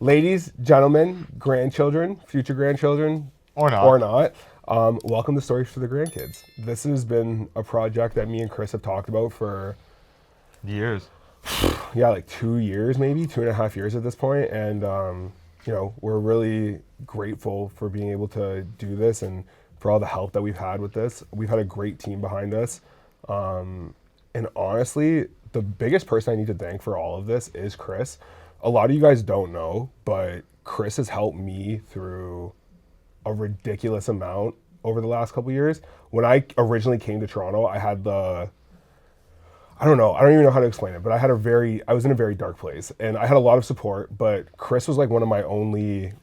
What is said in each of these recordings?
Ladies, gentlemen, grandchildren, future grandchildren, Or not. welcome to Stories for the Grandkids. This has been a project that me and Chris have talked about for, Years. like 2 years, maybe 2.5 years at this point. And, we're really grateful for being able to do this and for all the help that we've had with this. We've had a great team behind us. And honestly, the biggest person I need to thank for all of this is Chris. A lot of you guys don't know, but Chris has helped me through a ridiculous amount over the last couple of years. When I originally came to Toronto, I had I don't even know how to explain it, but I was in a very dark place and I had a lot of support, but Chris was like one of my only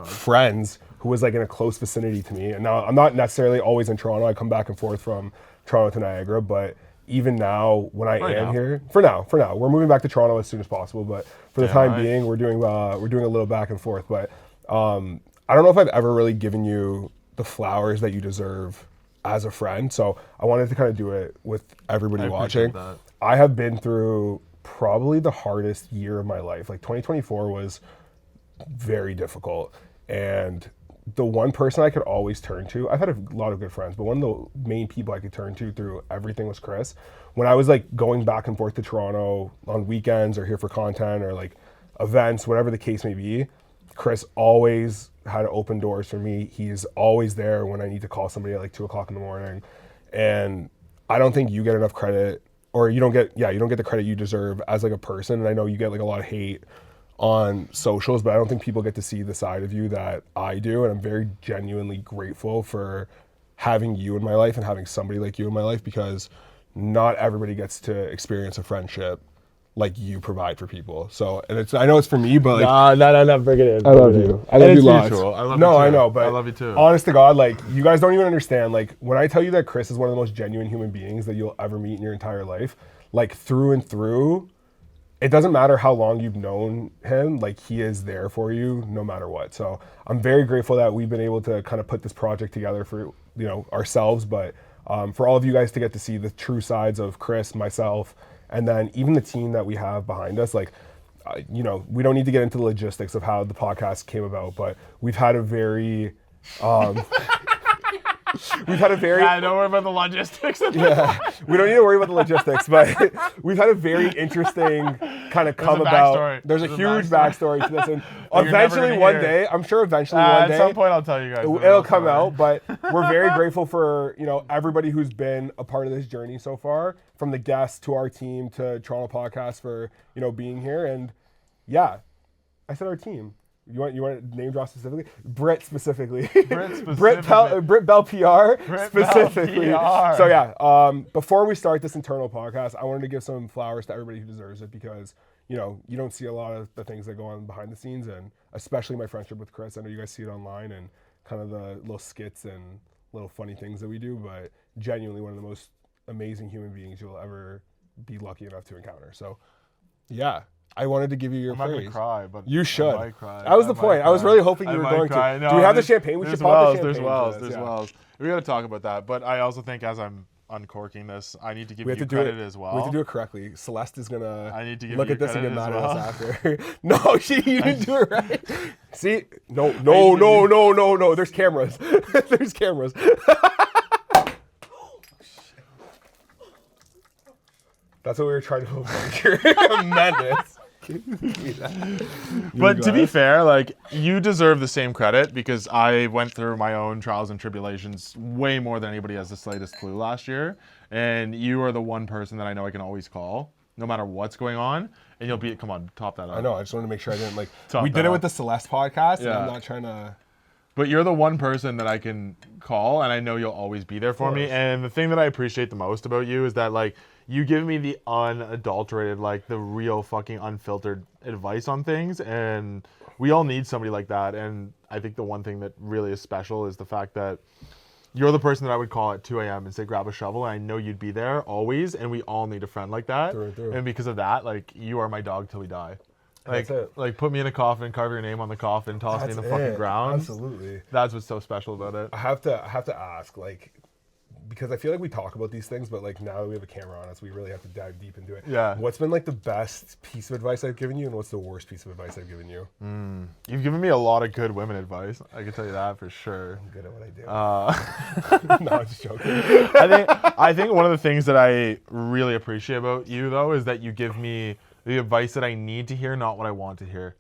friends who was like in a close vicinity to me. And now I'm not necessarily always in Toronto. I come back and forth from Toronto to Niagara, but even now when I am here, for now, we're moving back to Toronto as soon as possible, but for the time being, we're doing a little back and forth. But I don't know if I've ever really given you the flowers that you deserve as a friend. So I wanted to kind of do it with everybody watching. I have been through probably the hardest year of my life. Like 2024 was very difficult. And the one person I could always turn to, I've had a lot of good friends, but one of the main people I could turn to through everything was Chris. When I was like going back and forth to Toronto on weekends or here for content or like events, whatever the case may be, Chris always had open doors for me. He's always there when I need to call somebody at like 2:00 in the morning. And I don't think you get enough credit, or you don't get the credit you deserve as like a person. And I know you get like a lot of hate on socials, but I don't think people get to see the side of you that I do. And I'm very genuinely grateful for having you in my life and having somebody like you in my life, because not everybody gets to experience a friendship like you provide for people. So, and I know it's for me, but like, no, bring it in. I love you. I love you lots. I know, but I love you too. Honest to God, like you guys don't even understand. Like when I tell you that Chris is one of the most genuine human beings that you'll ever meet in your entire life, like through and through, it doesn't matter how long you've known him, like he is there for you no matter what. So I'm very grateful that we've been able to kind of put this project together for, ourselves, but for all of you guys to get to see the true sides of Chris, myself, and then even the team that we have behind us. Like, we don't need to get into the logistics of how the podcast came about, but we've had a very, Yeah, don't worry about the logistics. Yeah, we don't need to worry about the logistics, but we've had a very interesting kind of come about. There's a huge backstory to this, and eventually one day, I'm sure eventually one day, at some point I'll tell you guys. It'll come out, but we're very grateful for, everybody who's been a part of this journey so far, from the guests to our team to Toronto Podcast for, being here. And yeah, I said our team. You want to name drop specifically? Brit specifically. Brit Bell PR specifically. So yeah, before we start this internal podcast, I wanted to give some flowers to everybody who deserves it, because you don't see a lot of the things that go on behind the scenes, and especially my friendship with Chris. I know you guys see it online and kind of the little skits and little funny things that we do, but genuinely one of the most amazing human beings you'll ever be lucky enough to encounter. So yeah. I wanted to give you your praise. I'm not gonna cry, but you should. I might cry. That was the point. I was really hoping you were going to. Do we have the champagne? We should pop the champagne. There's wells. We got to talk about that. But I also think as I'm uncorking this, I need to give you credit as well. We have to do it correctly. Celeste is gonna I need to give look you at this and get credit mad as at us after. No, you didn't do it right. See? No. There's cameras. There's cameras. That's what we were trying to avoid here. Madness. But to be fair, like, you deserve the same credit, because I went through my own trials and tribulations way more than anybody has the slightest clue last year. And you are the one person that I know I can always call, no matter what's going on. And you'll come on, top that up. I know, I just wanted to make sure I didn't we did it with the Celeste podcast, and I'm not trying to. But you're the one person that I can call, and I know you'll always be there for me. And the thing that I appreciate the most about you is that, like, you give me the unadulterated, like, the real fucking unfiltered advice on things, and we all need somebody like that. And I think the one thing that really is special is the fact that you're the person that I would call at 2 a.m. and say, grab a shovel, and I know you'd be there always, and we all need a friend like that. Through. And because of that, like, you are my dog till we die. That's it. Like, put me in a coffin, carve your name on the coffin, toss me in the fucking ground. Absolutely. That's what's so special about it. I have to ask, like, because I feel like we talk about these things, but like now that we have a camera on us, we really have to dive deep into it. Yeah. What's been like the best piece of advice I've given you, and what's the worst piece of advice I've given you? You've given me a lot of good women advice. I can tell you that for sure. I'm good at what I do. No, I'm just joking. I think one of the things that I really appreciate about you though is that you give me the advice that I need to hear, not what I want to hear.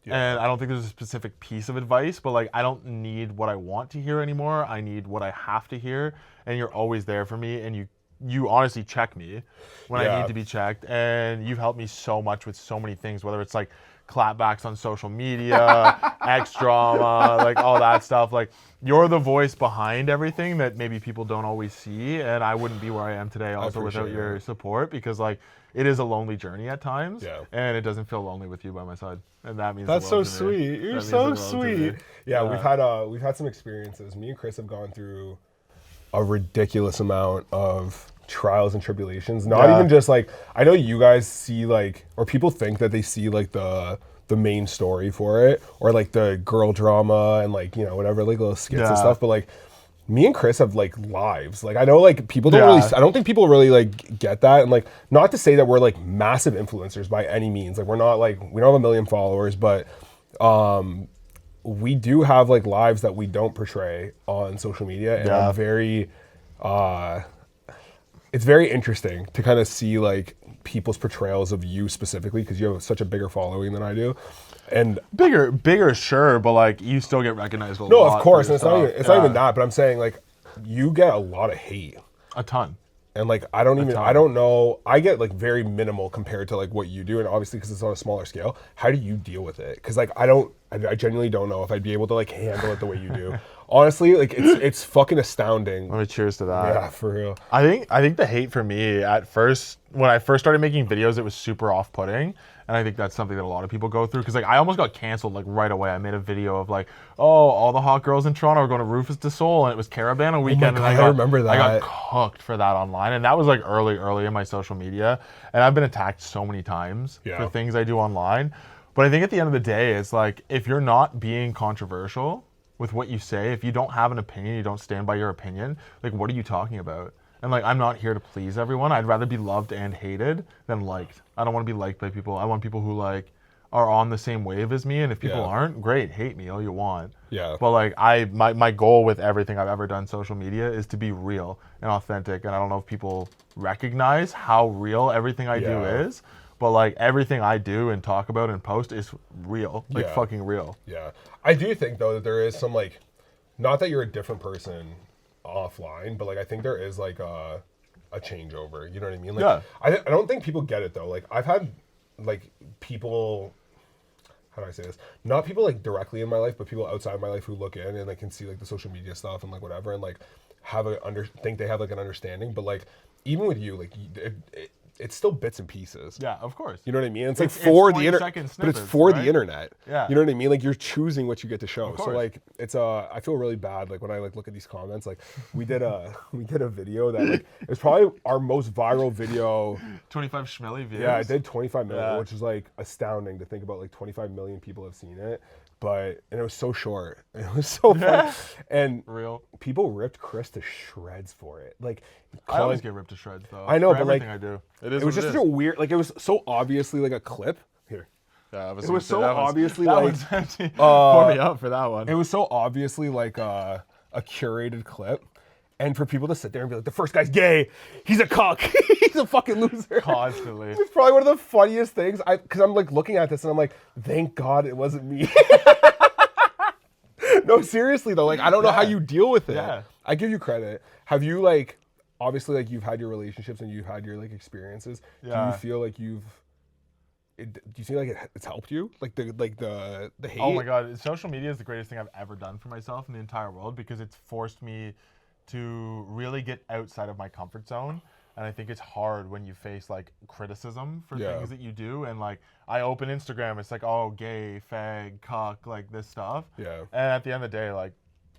Yeah. And I don't think there's a specific piece of advice, but like I don't need what I want to hear anymore. I need what I have to hear, and you're always there for me, and you honestly check me when I need to be checked, and you've helped me so much with so many things, whether it's like clapbacks on social media, X drama, like all that stuff. Like you're the voice behind everything that maybe people don't always see, and I wouldn't be where I am today also without your support, because like it is a lonely journey at times, and it doesn't feel lonely with you by my side, and that means that's the so world to sweet. me. You're so sweet. Yeah, we've had some experiences. Me and Chris have gone through a ridiculous amount of trials and tribulations. Not even just like, I know you guys see like, or people think that they see like the main story for it, or like the girl drama and like, you know, whatever, like little skits and stuff, but like me and Chris have like lives. Like I know like people don't really, I don't think people really like get that. And like, not to say that we're like massive influencers by any means. Like we're not like, we don't have 1 million followers, but we do have like lives that we don't portray on social media. And I'm very, it's very interesting to kind of see like people's portrayals of you specifically, because you have such a bigger following than I do. And bigger, sure, but like you still get recognized a lot. No, of course, and it's not even that. But I'm saying like you get a lot of hate, a ton, and like I don't know. I get like very minimal compared to like what you do, and obviously because it's on a smaller scale. How do you deal with it? Because like I genuinely don't know if I'd be able to like handle it the way you do. Honestly, like it's fucking astounding. Let me cheers to that. Yeah, for real. I think the hate for me at first, when I first started making videos, it was super off-putting. And I think that's something that a lot of people go through, because like I almost got canceled like right away. I made a video of like, oh, all the hot girls in Toronto are going to Rufus de Sol, and it was Caravana weekend. Oh my God, I remember that. I got cooked for that online, and that was like early in my social media. And I've been attacked so many times for things I do online. But I think at the end of the day, it's like if you're not being controversial with what you say, if you don't have an opinion, you don't stand by your opinion, like what are you talking about? And like, I'm not here to please everyone. I'd rather be loved and hated than liked. I don't want to be liked by people. I want people who like are on the same wave as me. And if people aren't, great, hate me all you want. Yeah. But like my goal with everything I've ever done social media is to be real and authentic. And I don't know if people recognize how real everything I do is, but like everything I do and talk about and post is real, like fucking real. Yeah. I do think though that there is some like, not that you're a different person offline, but like I think there is like a changeover, you know what I mean? Like I don't think people get it though. Like I've had like people, how do I say this? Not people like directly in my life, but people outside my life who look in and like can see like the social media stuff and like whatever, and like have think they have like an understanding. But like even with you, like it's still bits and pieces. Yeah, of course. You know what I mean? It's like for the internet, but it's for the internet. Yeah. You know what I mean? Like you're choosing what you get to show. So like it's I feel really bad like when I like look at these comments. Like we did a video that like it was probably our most viral video. 25 schmelly views. Yeah, I did 25 million, which is like astounding to think about. Like 25 million people have seen it. And it was so short. It was so fun. And people ripped Chris to shreds for it. Like I always get ripped to shreds though. I know, but like I do. It was just such a weird, like it was so obviously like a clip. Here. Yeah, it was so obviously like pour me up for that one. It was so obviously like a curated clip. And for people to sit there and be like, the first guy's gay, he's a cuck, he's a fucking loser. Constantly. It's probably one of the funniest things. Because I'm like looking at this and I'm like, thank God it wasn't me. No, seriously though, like I don't know how you deal with it. Yeah. I give you credit. Have you like, obviously like you've had your relationships and you've had your like experiences. Yeah. Do you feel like do you feel like it's helped you? Like the hate? Oh my God, social media is the greatest thing I've ever done for myself in the entire world, because it's forced me to really get outside of my comfort zone. And I think it's hard when you face like criticism for things that you do. And like I open Instagram, it's like, oh, gay, fag, cuck, like this stuff. Yeah. And at the end of the day, like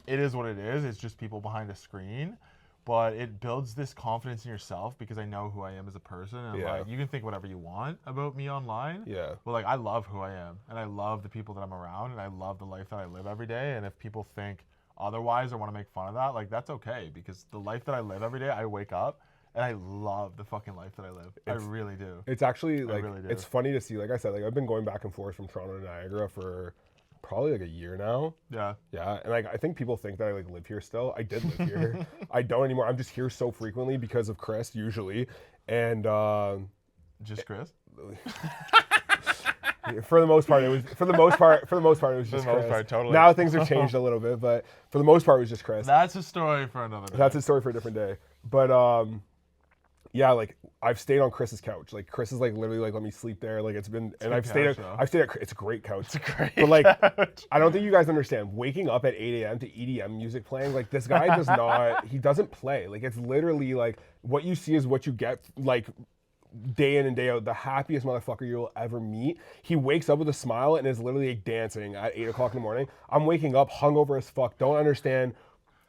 it is what it is. It's just people behind a screen. But it builds this confidence in yourself, because I know who I am as a person. And like you can think whatever you want about me online. Yeah. But like I love who I am, and I love the people that I'm around, and I love the life that I live every day. And if people think otherwise or want to make fun of that, like that's okay, because the life that I live every day, I wake up and I love the fucking life that I live. I really do. It's actually like, really do. it's funny to see, like I said, like I've been going back and forth from Toronto to Niagara for probably like a year now. Yeah. Yeah. And like, I think people think that I like live here still. I did live here. I don't anymore. I'm just here so frequently because of Chris usually. And, Just Chris? for the most part, it was just Chris. Totally. Now things have changed a little bit, but for the most part, it was just Chris. That's a story for another day. That's a story for a different day. But yeah, like I've stayed on Chris's couch. Like Chris is like literally like let me sleep there. Like it's been, and I've stayed at. It's a great couch. It's a great. But like, couch. I don't think you guys understand. Waking up at 8 a.m. to EDM music playing, like this guy does not. He doesn't play. Like it's literally like what you see is what you get. Like day in and day out, the happiest motherfucker you'll ever meet. He wakes up with a smile and is literally like, dancing at 8 o'clock in the morning. I'm waking up hungover as fuck. Don't understand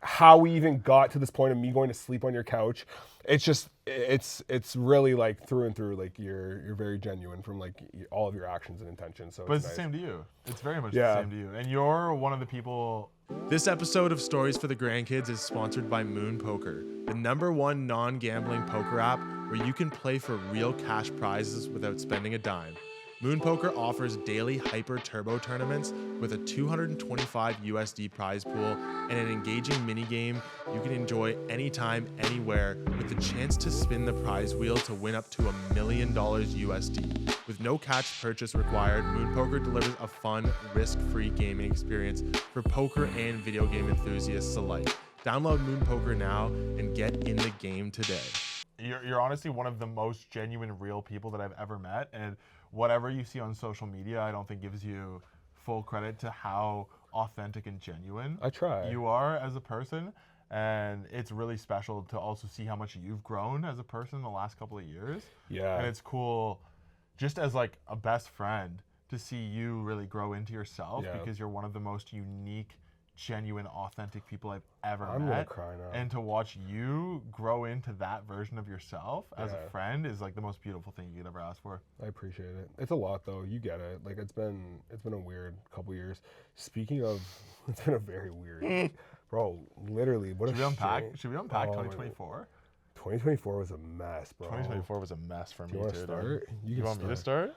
how we even got to this point of me going to sleep on your couch. It's just, it's really like through and through, like you're very genuine from like all of your actions and intentions. So but it's nice. The same to you. It's very much the same to you. And you're one of the people. This episode of Stories for the Grandkids is sponsored by Moon Poker, the #1 non-gambling poker app where you can play for real cash prizes without spending a dime. Moon Poker offers daily hyper turbo tournaments with a 225 USD prize pool and an engaging mini game you can enjoy anytime, anywhere, with the chance to spin the prize wheel to win up to $1 million USD. With no cash purchase required, Moon Poker delivers a fun, risk-free gaming experience for poker and video game enthusiasts alike. Download Moon Poker now and get in the game today. You're honestly one of the most genuine, real people that I've ever met, and whatever you see on social media, I don't think gives you full credit to how authentic and genuine I try. you are as a person. And it's really special to also see how much you've grown as a person in the last couple of years. Yeah. And it's cool just as like a best friend to see you really grow into yourself, because you're one of the most unique, genuine, authentic people I've ever met. I'm gonna cry now. And to watch you grow into that version of yourself as a friend is like the most beautiful thing you could ever ask for. I appreciate it. It's a lot though. You get it. Like it's been a weird couple years. Speaking of, it's been a very weird, bro. Literally, what Should we unpack 2024? 2024 was a mess, bro. 2024 was a mess for me You want too. to start? You want me to start?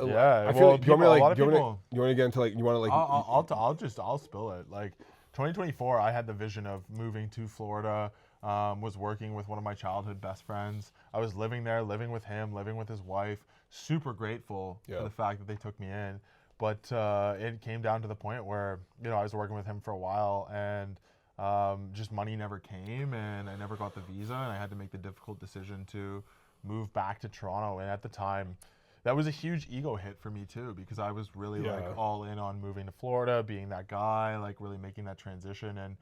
Yeah. I feel well, like, do you want people- to get into like, you want to like, I'll spill it. Like 2024, I had the vision of moving to Florida. Was working with one of my childhood best friends. I was living there, living with him, living with his wife. Super grateful for the fact that they took me in. But it came down to the point where, I was working with him for a while, and just money never came, and I never got the visa, and I had to make the difficult decision to move back to Toronto. And at the time, that was a huge ego hit for me too, because I was really like all in on moving to Florida, being that guy, like really making that transition, and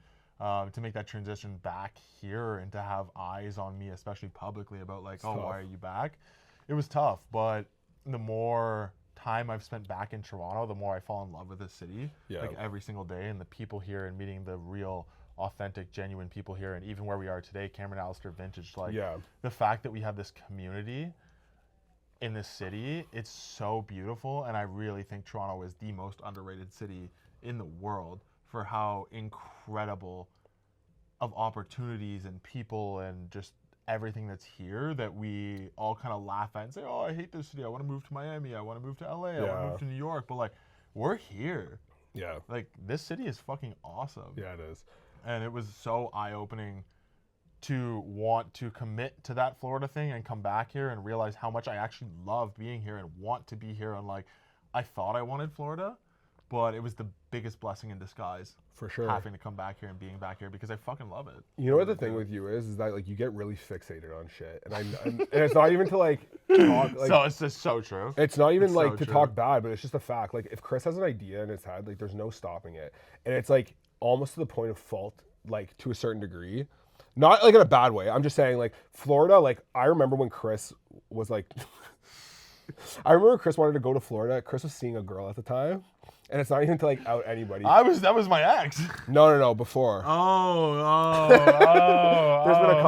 to make that transition back here and to have eyes on me, especially publicly, about like, oh, why are you back? It was tough, but the more time I've spent back in Toronto, the more I fall in love with this city, like every single day, and the people here, and meeting the real, authentic, genuine people here, and even where we are today, Cameron Alistair Vintage, like the fact that we have this community in this city, it's so beautiful. And I really think Toronto is the most underrated city in the world for how incredible of opportunities and people and just everything that's here, that we all kind of laugh at and say, oh, I hate this city, I want to move to Miami, I want to move to LA, I want to move to New York. But like, we're here. Yeah. Like, this city is fucking awesome. Yeah, it is. And it was so eye-opening to want to commit to that Florida thing and come back here and realize how much I actually love being here and want to be here. And like, I thought I wanted Florida, but it was the biggest blessing in disguise. For sure. Having to come back here and being back here, because I fucking love it. You know what the thing with you is that like you get really fixated on shit, and it's not even to like talk. Like, so it's just so true. It's not even like so to true. talk bad, but it's just a fact. Like if Chris has an idea in his head, like there's no stopping it, and it's like almost to the point of fault, like to a certain degree. Not like in a bad way. I'm just saying like Florida, like I remember when Chris was like, I remember Chris wanted to go to Florida. Chris was seeing a girl at the time. And it's not even to like out anybody. That was my ex. No, before.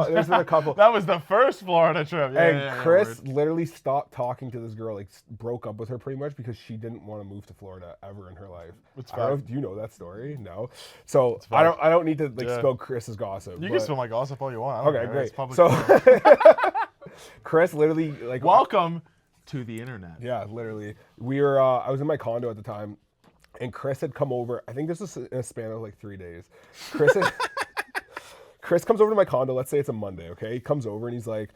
There's been a couple. That was the first Florida trip. Yeah, And Chris literally stopped talking to this girl, like broke up with her pretty much because she didn't want to move to Florida ever in her life. I don't know, do you know that story? No. So I don't need to like spill Chris's gossip. You can spill my gossip all you want. I don't care. Great. It's public So Chris literally like welcome to the internet. Yeah, literally. We were I was in my condo at the time. And Chris had come over. I think this was in a span of like 3 days. Chris comes over to my condo. Let's say it's a Monday, okay? He comes over and he's like,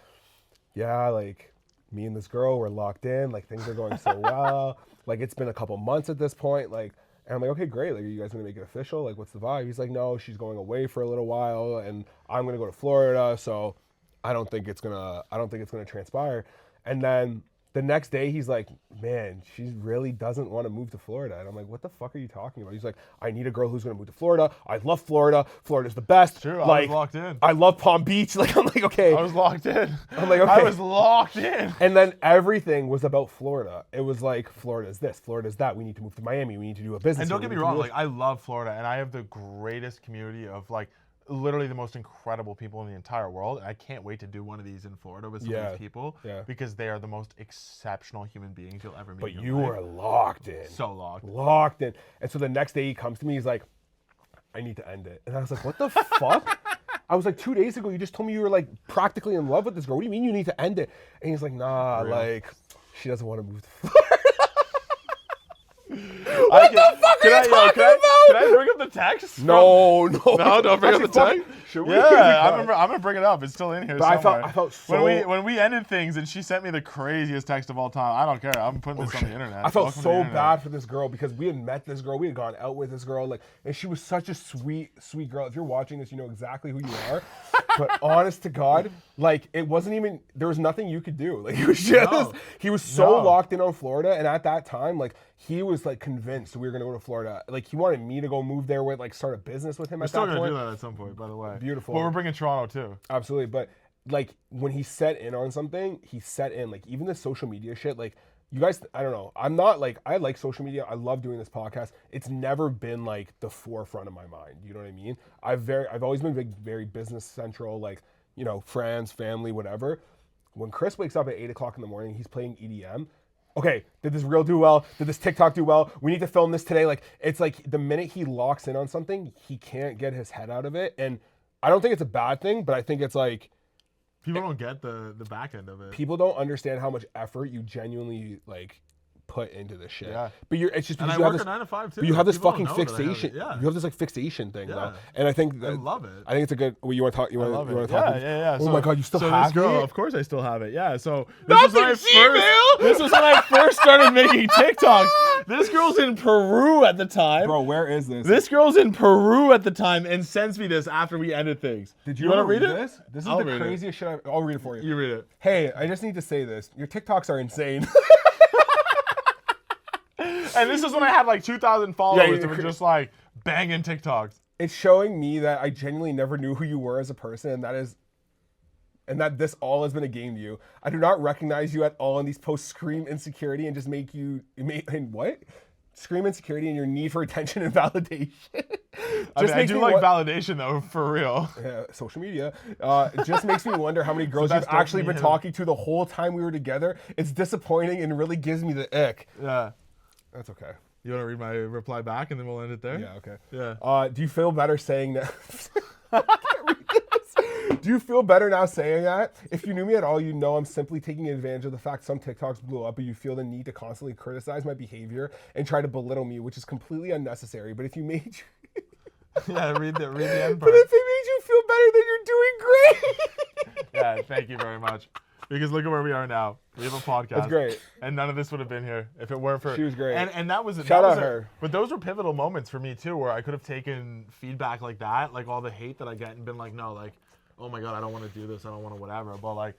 yeah, like me and this girl, we're locked in. Like things are going so well. Like it's been a couple months at this point. Like, and I'm like, okay, great. Like, are you guys gonna make it official? Like, what's the vibe? He's like, no, she's going away for a little while, and I'm gonna go to Florida. So I don't think it's gonna transpire. And then the next day, he's like, man, she really doesn't want to move to Florida. And I'm like, what the fuck are you talking about? He's like, I need a girl who's going to move to Florida. I love Florida. Florida's the best. True, like, I was locked in. I love Palm Beach. Like, I'm like, okay. I was locked in. I'm like, okay. I was locked in. And then everything was about Florida. It was like, Florida's this, Florida's that. We need to move to Miami. We need to do a business. And don't get me wrong, like I love Florida, and I have the greatest community of like literally the most incredible people in the entire world. And I can't wait to do one of these in Florida with some of these people because they are the most exceptional human beings you'll ever meet. But you were locked in. So locked. Locked in. And so the next day he comes to me, he's like, I need to end it. And I was like, what the fuck? I was like, 2 days ago, you just told me you were like practically in love with this girl. What do you mean you need to end it? And he's like, nah, like she doesn't want to move to Florida. What the fuck are you talking about? Can I bring up the text? No. No, don't bring up the text. Should we? Yeah, I'm gonna bring it up. It's still in here But somewhere. I felt so... When we ended things and she sent me the craziest text of all time. I don't care. I'm putting this on the internet. I felt so bad for this girl because we had met this girl. We had gone out with this girl. Like, and she was such a sweet girl. If you're watching this, you know exactly who you are. But honest to God, like it wasn't even, there was nothing you could do. Like it was just, he was so locked in on Florida. And at that time, like he was like convinced we were going to go to Florida. Like he wanted me to go move there with like start a business with him at that point. We're still going to do that at some point, by the way. Beautiful. But we're bringing Toronto too. Absolutely. But like when he set in on something, he set in like even the social media shit, like you guys, I don't know. I'm not like, I like social media. I love doing this podcast. It's never been like the forefront of my mind. You know what I mean? I've always been very business central, like, you know, friends, family, whatever. When Chris wakes up at 8 o'clock in the morning, he's playing EDM. Okay, did this reel do well? Did this TikTok do well? We need to film this today. Like, it's like the minute he locks in on something, he can't get his head out of it. And I don't think it's a bad thing, but I think it's like, people don't get the back end of it. People don't understand how much effort you genuinely like put into this shit. Yeah. But it's just because and I work a 9 to 5 too. But you have this People fucking don't know that I have fixation. it. Yeah. You have this like fixation thing, Yeah. though. And I think I love it. I think it's a good. Well, you want to talk? You want to talk? Yeah. Oh my god, you still have this girl, it? of course I still have it. Yeah. So Not the Gmail! This was when I first started making TikToks. This girl's in Peru at the time. Bro, where is this? This girl's in Peru at the time and sends me this after we ended things. Did you want ever to read this? it? This is I'll the read craziest shit. I'll read it for you. You read it. Hey, I just need to say this. Your TikToks are insane. And this is when I had like 2,000 followers that were just like banging TikToks. It's showing me that I genuinely never knew who you were as a person, and that this all has been a game to you. I do not recognize you at all, and these posts scream insecurity and just make you what? Scream insecurity and your need for attention and validation. I do like validation though, for real. Yeah, social media. It just makes me wonder how many girls you've actually been talking to the whole time we were together. It's disappointing and really gives me the ick. Yeah. That's okay. You want to read my reply back and then we'll end it there? Yeah, okay. Yeah. Do you feel better saying that? I can't read this. Do you feel better now saying that? If you knew me at all, you know I'm simply taking advantage of the fact some TikToks blew up, but you feel the need to constantly criticize my behavior and try to belittle me, which is completely unnecessary. But if you made yeah, read the end part. But if it made you feel better, then you're doing great. Yeah, thank you very much. Because look at where we are now. We have a podcast. That's great. And none of this would have been here if it weren't for... She was great. And that was... Shout out her. But those were pivotal moments for me, too, where I could have taken feedback like that, like all the hate that I get, and been like, no, like, oh my God, I don't want to do this. I don't want to whatever. But, like,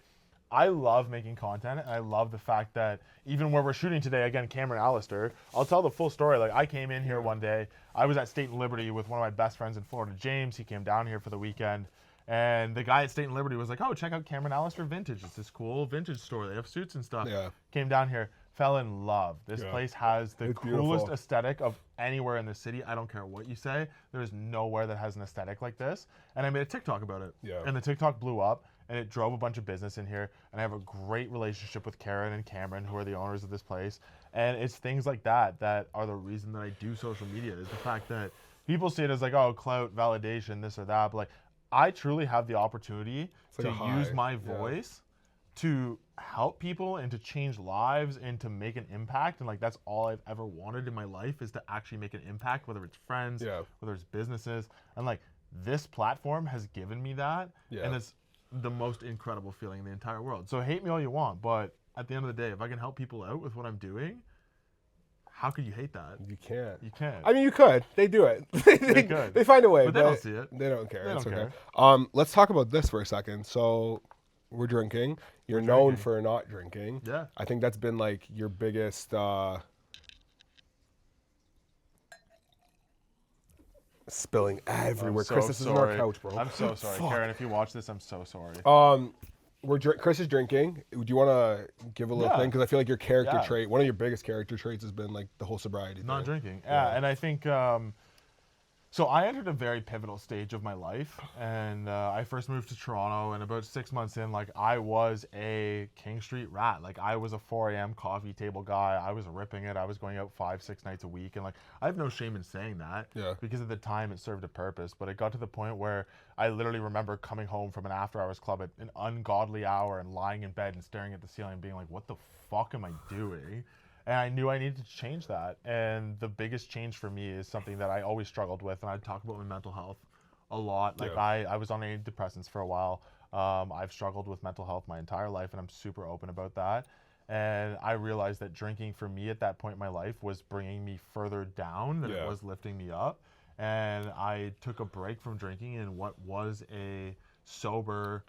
I love making content, and I love the fact that even where we're shooting today, again, Cameron Allister, I'll tell the full story. Like, I came in here one day. I was at State and Liberty with one of my best friends in Florida, James. He came down here for the weekend. And the guy at State and Liberty was like, oh, check out Cameron Allister Vintage. It's this cool vintage store. They have suits and stuff. Yeah. Came down here. fell in love. This place has the It's coolest beautiful. aesthetic of anywhere in the city. I don't care what you say. There is nowhere that has an aesthetic like this. And I made a TikTok about it. Yeah. And the TikTok blew up, and it drove a bunch of business in here. And I have a great relationship with Karen and Cameron, who are the owners of this place. And it's things like that that are the reason that I do social media, is the fact that people see it as like, oh, clout, validation, this or that. But like, I truly have the opportunity like to a high, use my yeah. voice to help people and to change lives and to make an impact. And like, that's all I've ever wanted in my life, is to actually make an impact, whether it's friends, Yeah. whether it's businesses. And like, this platform has given me that. Yeah. And it's the most incredible feeling in the entire world. So hate me all you want, but at the end of the day, if I can help people out with what I'm doing, how could you hate that? You can't. You can't. I mean, you could. They do it. they could. They find a way, But they don't see it. They don't care. They It's don't okay. care. Let's talk about this for a second. So, we're drinking. You're known drinking. for not drinking. Yeah. I think that's been like your biggest. Spilling everywhere. So Chris, this is on our sorry. couch, bro. I'm so sorry. Fuck. Karen, if you watch this, I'm so sorry. Chris is drinking. Do you want to give a little Yeah. thing? Because I feel like your character Yeah. trait, one of your biggest character traits, has been like the whole sobriety Not thing. drinking. Yeah, and I think so I entered a very pivotal stage of my life, and I first moved to Toronto, and about 6 months in, like, I was a King Street rat. Like, I was a 4 a.m. coffee table guy. I was ripping it. I was going out 5-6 nights a week, and like, I have no shame in saying that, Yeah. because at the time it served a purpose. But it got to the point where I literally remember coming home from an after-hours club at an ungodly hour and lying in bed and staring at the ceiling and being like, what the fuck am I doing? And I knew I needed to change that. And the biggest change for me is something that I always struggled with. And I talk about my mental health a lot. Like, Yeah. I was on antidepressants for a while. I've struggled with mental health my entire life, and I'm super open about that. And I realized that drinking for me at that point in my life was bringing me further down than Yeah. it was lifting me up. And I took a break from drinking in what was a sober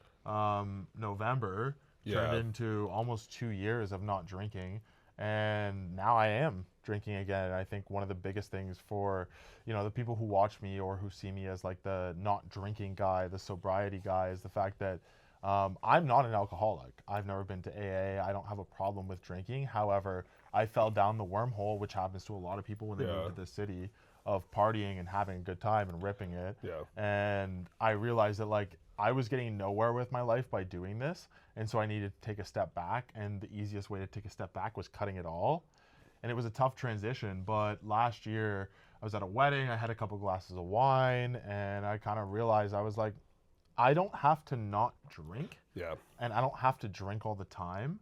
November, turned Yeah. into almost 2 years of not drinking. And now I am drinking again. And I think one of the biggest things for, the people who watch me or who see me as like the not drinking guy, the sobriety guy, is the fact that I'm not an alcoholic. I've never been to AA. I don't have a problem with drinking. However, I fell down the wormhole, which happens to a lot of people when they Yeah. move to this city, of partying and having a good time and ripping it. Yeah. And I realized that like I was getting nowhere with my life by doing this. And so I needed to take a step back. And the easiest way to take a step back was cutting it all. And it was a tough transition. But last year I was at a wedding. I had a couple glasses of wine, and I kind of realized, I was like, I don't have to not drink. Yeah. And I don't have to drink all the time.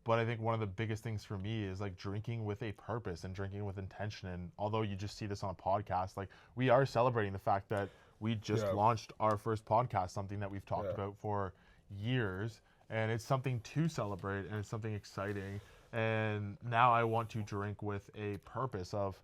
But I think one of the biggest things for me is like drinking with a purpose and drinking with intention. And although you just see this on a podcast, like, we are celebrating the fact that we just Yeah. launched our first podcast, something that we've talked Yeah. about for years. And it's something to celebrate, and it's something exciting. And now I want to drink with a purpose of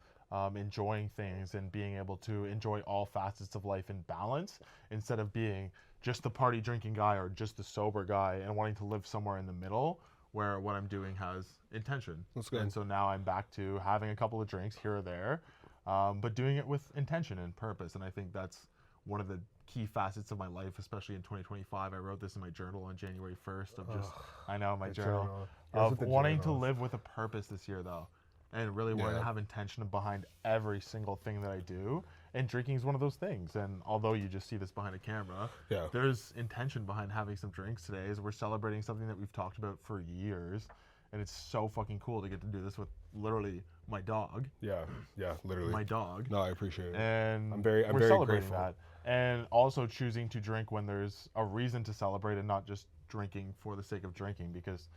enjoying things and being able to enjoy all facets of life in balance, instead of being just the party drinking guy or just the sober guy, and wanting to live somewhere in the middle where what I'm doing has intention. That's good. And so now I'm back to having a couple of drinks here or there, but doing it with intention and purpose. And I think that's one of the key facets of my life, especially in 2025. I wrote this in my journal on January 1st of just, I know, my journal, journal. Yours of with the wanting to journals. live with a purpose this year, though, and really wanting to Yeah. have intention behind every single thing that I do. And drinking is one of those things. And although you just see this behind a camera, Yeah. there's intention behind having some drinks today, as we're celebrating something that we've talked about for years. And it's so fucking cool to get to do this with literally my dog. Yeah. Yeah. Literally. My dog. No, I appreciate it. And I'm very we're celebrating grateful. that. And also choosing to drink when there's a reason to celebrate, and not just drinking for the sake of drinking, because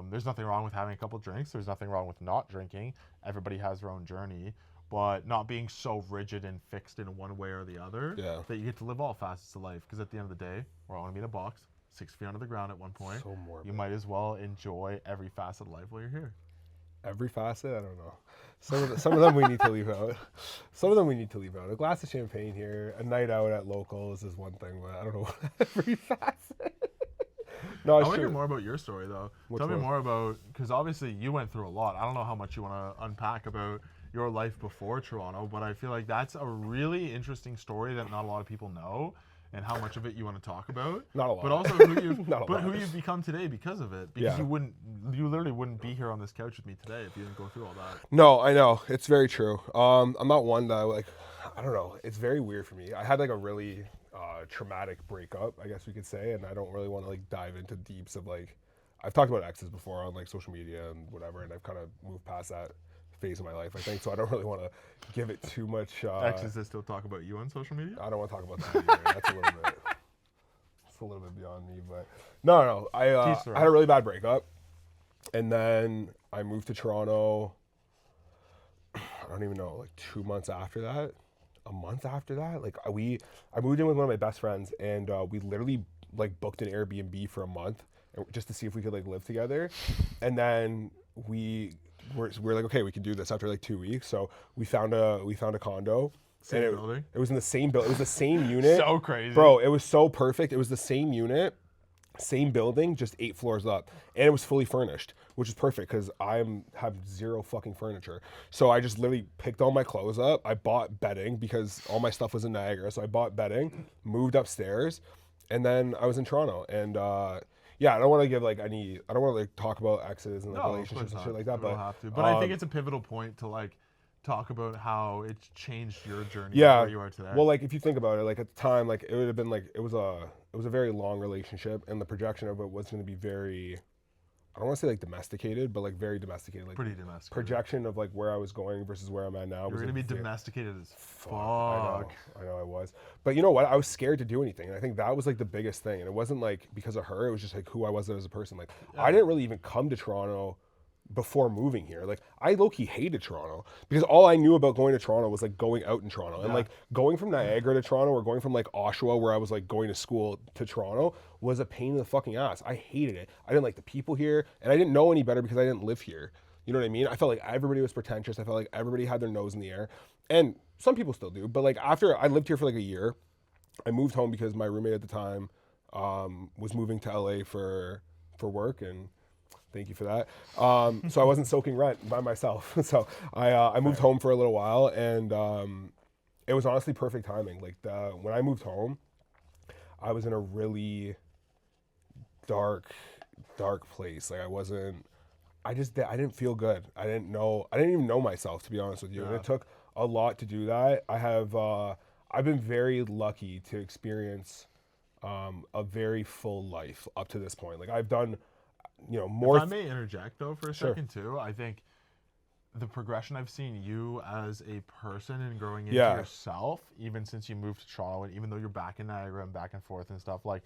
there's nothing wrong with having a couple drinks. There's nothing wrong with not drinking. Everybody has their own journey, but not being so rigid and fixed in one way or the other, Yeah. that you get to live all facets of life. Because at the end of the day, we're all going to be in a box 6 feet under the ground at one point. So morbid. You might as well enjoy every facet of life while you're here. Every facet, I don't know. Some of them we need to leave out. Some of them we need to leave out. A glass of champagne here, a night out at locals is one thing, but I don't know every facet. No, I it's want to hear true. more about your story, though. Which Tell me one? more about, because obviously you went through a lot. I don't know how much you want to unpack about your life before Toronto, but I feel like that's a really interesting story that not a lot of people know, and how much of it you want to talk about. Not a lot. But also who Not a lot. you've become today because of it. Because Yeah. you literally wouldn't be here on this couch with me today if you didn't go through all that. No, I know. It's very true. I'm not one that like, I don't know. It's very weird for me. I had like a really traumatic breakup, I guess we could say, and I don't really want to like dive into deeps of like, I've talked about exes before on like social media and whatever, and I've kind of moved past that phase of my life, I think. So I don't really want to give it too much. Exes that still talk about you on social media? I don't want to talk about that either. That's a little bit. It's a little bit beyond me, but no. I had a really bad breakup, and then I moved to Toronto. I don't even know, like 2 months after that, a month after that. Like I moved in with one of my best friends, and we literally like booked an Airbnb for a month just to see if we could like live together, and then we're like, okay, we can do this after like 2 weeks. So we found a condo. Same building? It was in the same building. It was the same unit. So crazy. Bro, it was so perfect. It was the same unit, same building, just 8 floors up. And it was fully furnished, which is perfect because I have zero fucking furniture. So I just literally picked all my clothes up. I bought bedding because all my stuff was in Niagara. So I bought bedding, moved upstairs, and then I was in Toronto. And yeah, I don't want to give like I don't want to like talk about exes and like relationships and shit like that. We don't have to. But I think it's a pivotal point to like talk about how it's changed your journey to where you are today. Well, like if you think about it, like at the time, like it would have been like it was a very long relationship, and the projection of it was going to be very, I don't want to say like domesticated, but like very domesticated. Like pretty domesticated. Projection of like where I was going versus where I'm at now. You're was going to be very, domesticated as fuck. I know I was. But you know what? I was scared to do anything. And I think that was like the biggest thing. And it wasn't like because of her, it was just like who I was as a person. Like I didn't really even come to Toronto before moving here. Like I low-key hated Toronto because all I knew about going to Toronto was like going out in Toronto. And like going from Niagara to Toronto or going from like Oshawa where I was like going to school to Toronto was a pain in the fucking ass. I hated it. I didn't like the people here, and I didn't know any better because I didn't live here. You know what I mean? I felt like everybody was pretentious. I felt like everybody had their nose in the air. And some people still do. But like after I lived here for like a year, I moved home because my roommate at the time was moving to LA for work, and thank you for that. So I wasn't soaking rent by myself. So I moved home for a little while, and it was honestly perfect timing. Like when I moved home, I was in a really dark place. Like I didn't feel good. I didn't even know myself, to be honest with you. And it took a lot to do that. I've been very lucky to experience a very full life up to this point. Like I've done, more. If I may interject though for a second too, I think the progression I've seen you as a person and growing into yourself, even since you moved to Toronto, and even though you're back in Niagara and back and forth and stuff, like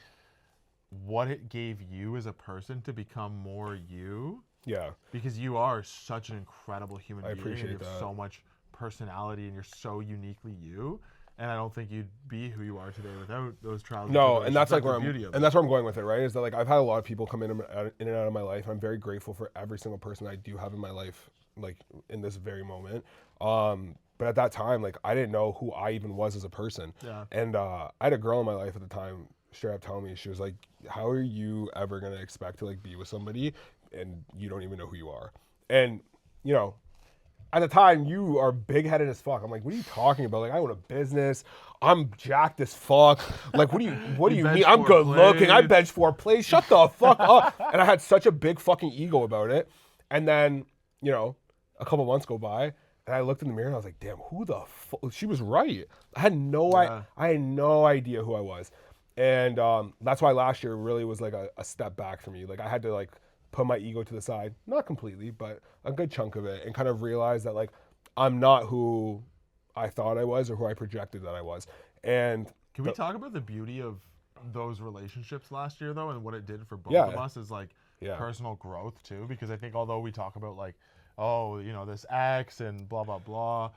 what it gave you as a person to become more you. Yeah. Because you are such an incredible human being. I appreciate and you have that. so much personality and you're so uniquely you. And I don't think you'd be who you are today without those trials. No, and that's like where that's where I'm going with it, right? Is that like I've had a lot of people come in and out of my life. I'm very grateful for every single person I do have in my life, like in this very moment. But at that time, like I didn't know who I even was as a person. Yeah. And I had a girl in my life at the time straight up telling me, she was like, how are you ever gonna expect to like be with somebody and you don't even know who you are? And at the time, you are big-headed as fuck. I'm like, what are you talking about? Like, I own a business. I'm jacked as fuck. Like, what do you mean? I'm good looking. I bench 4 plates. Shut the fuck up. And I had such a big fucking ego about it. And then, a couple months go by, and I looked in the mirror and I was like, damn, who the fuck? She was right. I had no idea who I was. And that's why last year really was like a step back for me. Like, I had to like put my ego to the side, not completely, but a good chunk of it, and kind of realize that like I'm not who I thought I was or who I projected that I was. And can we talk about the beauty of those relationships last year though, and what it did for both of us is like personal growth too? Because I think although we talk about like, this ex and blah blah blah,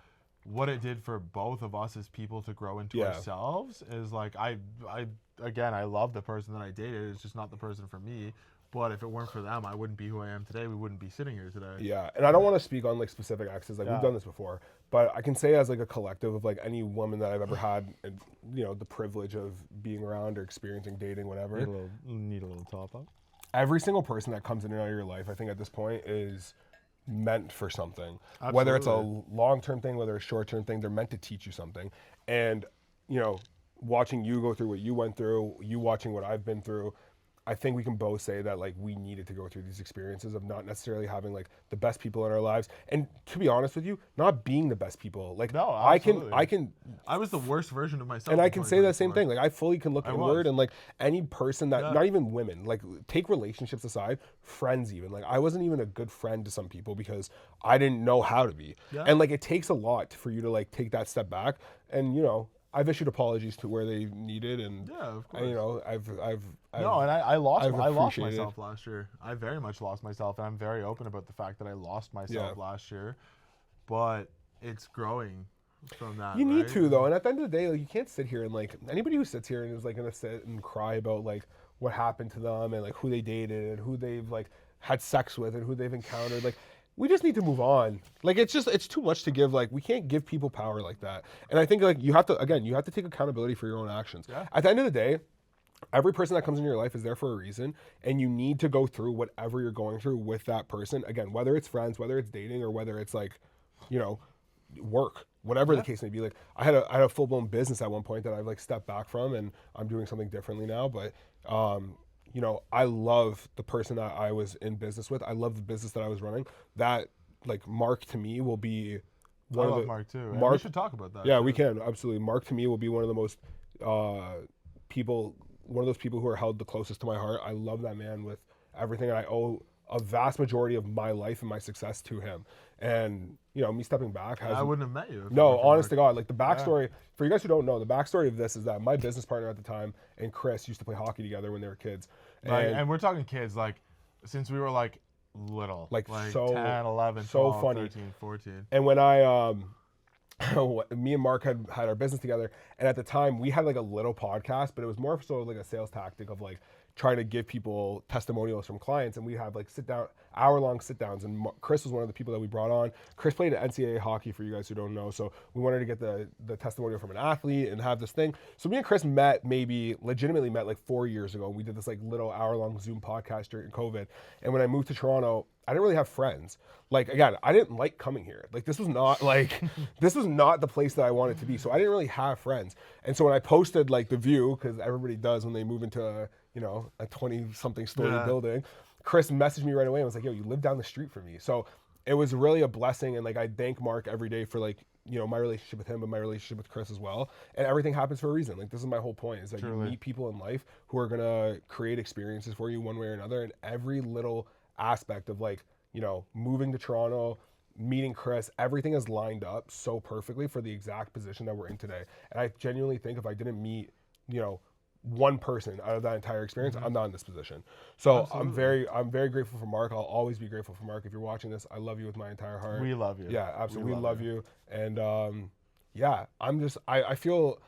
what it did for both of us as people to grow into ourselves is like I love the person that I dated. It's just not the person for me. But if it weren't for them, I wouldn't be who I am today. We wouldn't be sitting here today. Yeah, and I don't want to speak on like specific exes. Like we've done this before, but I can say as like a collective of like any woman that I've ever had, and the privilege of being around or experiencing dating, whatever. Need a little top up. Every single person that comes in and out of your life, I think at this point is meant for something. Absolutely. Whether it's a long-term thing, whether it's a short-term thing, they're meant to teach you something. And watching you go through what you went through, you watching what I've been through, I think we can both say that like we needed to go through these experiences of not necessarily having like the best people in our lives, and to be honest with you, not being the best people. Like No, I absolutely. can I was the worst version of myself. and in I can say that same 2024. thing. Like I fully can look inward, and like any person that, Yeah. not even women, like take relationships aside, friends even. Like I wasn't even a good friend to some people because I didn't know how to be. Yeah. And like it takes a lot for you to like take that step back. And you know, I've issued apologies to where they needed, and Yeah, of and, you know, I've No, and I lost I've I lost appreciated- myself last year. I very much lost myself, and I'm very open about the fact that I lost myself Yeah. last year. But it's growing from that. You need right? to though, and at the end of the day, like you can't sit here and like anybody who sits here and is like gonna sit and cry about like what happened to them and like who they dated and who they've like had sex with and who they've encountered. Like we just need to move on. Like it's too much to give. Like we can't give people power like that. And I think like you have to take accountability for your own actions. Yeah. At the end of the day, every person that comes in your life is there for a reason, and you need to go through whatever you're going through with that person. Again, whether it's friends, whether it's dating, or whether it's like, you know, work, whatever the case may be. Like I had a full blown business at one point that I've like stepped back from, and I'm doing something differently now. But you know, I love the person that I was in business with. I love the business that I was running. That like Mark to me will be I one of love the Mark too. And we Mark- should talk about that. yeah, too. we can absolutely. Mark to me will be one of the most one of those people who are held the closest to my heart. I love that man with everything, and I owe a vast majority of my life and my success to him. And you know, me stepping back has I wouldn't have met you. if it no, weren't for honest to Mark. God, like the backstory for you guys who don't know, the backstory of this is that my business partner at the time and Chris used to play hockey together when they were kids. Like, and we're talking kids, like since we were like little, Like, so- 10, 11, so 12, funny. 13, 14. And when I me and Mark had our business together, and at the time we had like a little podcast, but it was more so like a sales tactic of like trying to give people testimonials from clients, and we have like hour-long sit-downs, and Chris was one of the people that we brought on. Chris played at NCAA hockey, for you guys who don't know, so we wanted to get the testimonial from an athlete and have this thing. So me and Chris legitimately met like 4 years ago, and we did this like little hour-long Zoom podcast during COVID. And when I moved to Toronto, I didn't really have friends. Like, again, I didn't like coming here. Like, this was not like, this was not the place that I wanted to be. So I didn't really have friends. And so when I posted like the view, because everybody does when they move into a 20-something story Yeah. building, Chris messaged me right away and was like, yo, you live down the street from me. So it was really a blessing. And like, I thank Mark every day for like, you know, my relationship with him and my relationship with Chris as well. And everything happens for a reason. Like, this is my whole point, is that Truly. you meet people in life who are going to create experiences for you one way or another. And every little aspect of like, you know, moving to Toronto, meeting Chris, everything is lined up so perfectly for the exact position that we're in today. And I genuinely think if I didn't meet, you know, one person out of that entire experience, I'm not in this position. So I'm very grateful for Mark. I'll always be grateful for Mark. If you're watching this, I love you with my entire heart. We love you. Yeah, absolutely. We love you. you. And yeah, I feel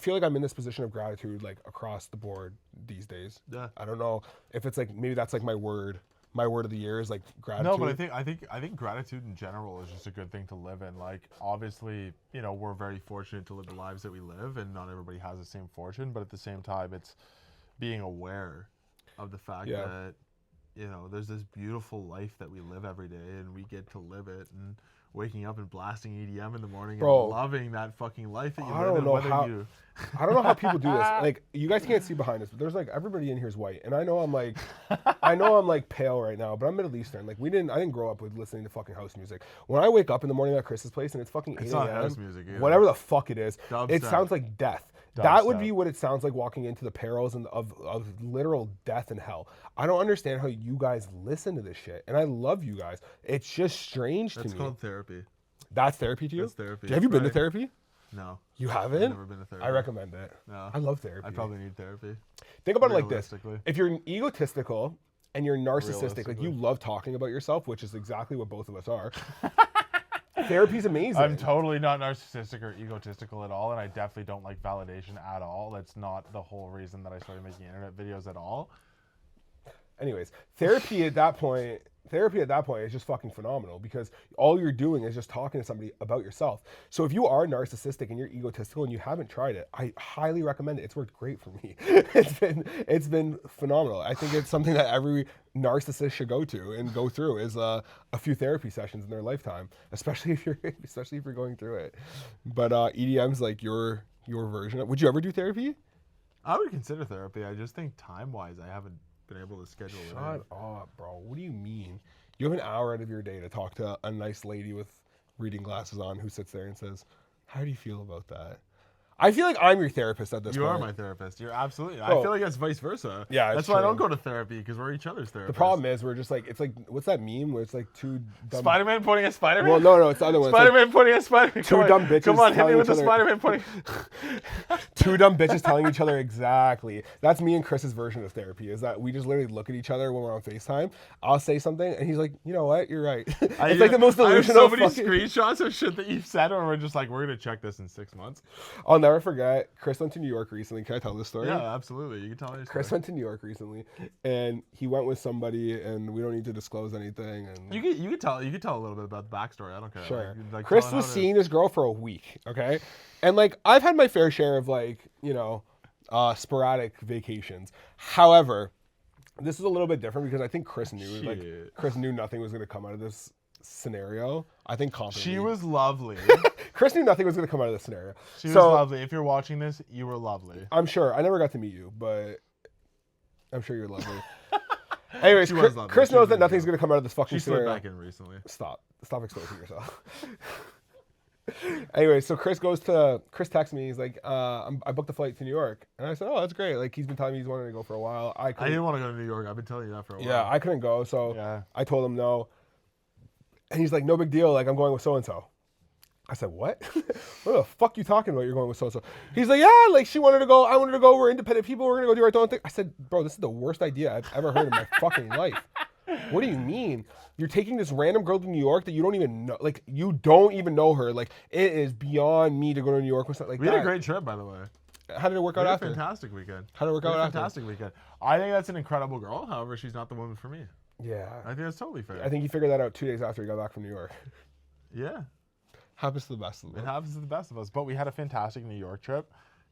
like I'm in this position of gratitude like across the board these days. Yeah. I don't know if it's like, maybe that's like my word of the year is like gratitude. No, but I think gratitude in general is just a good thing to live in. Like, obviously, you know, we're very fortunate to live the lives that we live, and not everybody has the same fortune. But at the same time, it's being aware of the fact Yeah. that, you know, there's this beautiful life that we live every day, and we get to live it. And waking up and blasting EDM in the morning Bro, and loving that fucking life that you I live don't in, know whether how- you I don't know how people do this. Like, you guys can't see behind us, but there's like everybody in here is white, and I know I'm like pale right now, but I'm Middle Eastern. Like, I didn't grow up with listening to fucking house music. When I wake up in the morning at Chris's place and it's fucking 8 It's not a.m., house music either. whatever the fuck it is, it Dubstep. sounds like death. That would Dubstep. be what it sounds like walking into the perils and of literal death and hell. I don't understand how you guys listen to this shit, and I love you guys. It's just strange That's to me. called therapy. That's therapy to you? That's therapy. Have you been to Right. therapy? No. You haven't? never been to therapy. I recommend it. No. I love therapy. I probably need therapy. Think about it like this. Realistically. If you're egotistical and you're narcissistic, like you Realistically. love talking about yourself, which is exactly what both of us are, therapy's amazing. I'm totally not narcissistic or egotistical at all, and I definitely don't like validation at all. That's not the whole reason that I started making internet videos at all. Anyways, therapy at that point is just fucking phenomenal because all you're doing is just talking to somebody about yourself. So if you are narcissistic and you're egotistical and you haven't tried it, I highly recommend it. It's worked great for me. It's been phenomenal. I think it's something that every narcissist should go to and go through is a few therapy sessions in their lifetime, especially if you're going through it. But EDM's like your your version of. Would you ever do therapy? I would consider therapy. I just think time-wise, I haven't been able to schedule it. Shut up, bro. What do you mean? You have an hour out of your day to talk to a nice lady with reading glasses on who sits there and says, "How do you feel about that?" I feel like I'm your therapist at this You point. are my therapist. You're absolutely. I Bro. feel like that's vice versa. Yeah, that's it's why I true. don't go to therapy because we're each other's therapists. The problem is we're just like, it's like, what's that meme where it's like two dumb... Spider-Man pointing at Spider-Man. Well, no, it's the other one. It's like Spider-Man pointing at Spider-Man. two dumb bitches Come on, hit me telling with the each other- Spider-Man pointing. two dumb bitches telling each other exactly. That's me and Chris's version of therapy, is that we just literally look at each other when we're on FaceTime. I'll say something and he's like, you know what? You're right. It's like the most delusional I have so many fucking... screenshots of shit that you've said, or we're just like, we're gonna check this in 6 months. I'll never forget. Chris went to New York recently. Can I tell this story? Yeah, absolutely. You can tell me. Chris went to New York recently, and he went with somebody, and we don't need to disclose anything. And You could tell a little bit about the backstory. I don't care. sure, Like, Chris tell was how to- seeing this girl for a week, okay, and like I've had my fair share of like sporadic vacations. However, this is a little bit different because I think Chris knew Shit. Chris knew nothing was going to come out of this scenario. I think confidently. She was lovely. Chris knew nothing was going to come out of this scenario. She was So, lovely. If you're watching this, you were lovely. I'm sure. I never got to meet you, but I'm sure you're lovely. Anyways, She was lovely. Chris She knows was that really nothing's good. going to come out of this fucking She slid scenario. back in recently. Stop exposing yourself. Anyway, so Chris texts me. He's like, I booked a flight to New York, and I said, oh, that's great. Like he's been telling me he's wanting to go for a while. I didn't want to go to New York. I've been telling you that for a while. Yeah, I couldn't go, so Yeah. I told him no. And he's like, no big deal. Like I'm going with so and so. I said, what? What the fuck you talking about? You're going with so and so. He's like, yeah, like she wanted to go. I wanted to go. We're independent people. We're gonna go do our own thing. I said, bro, this is the worst idea I've ever heard in my fucking life. What do you mean? You're taking this random girl to New York that you don't even know. Like you don't even know her. Like it is beyond me to go to New York with something like We that. had a great trip, by the way. How did it work We out had a after? fantastic weekend. How did it work We had out a after? fantastic weekend. I think that's an incredible girl. However, she's not the woman for me. Yeah. I think that's totally fair. I think you figured that out 2 days after you got back from New York. Yeah. Happens to the best of It them. happens to the best of us. But we had a fantastic New York trip.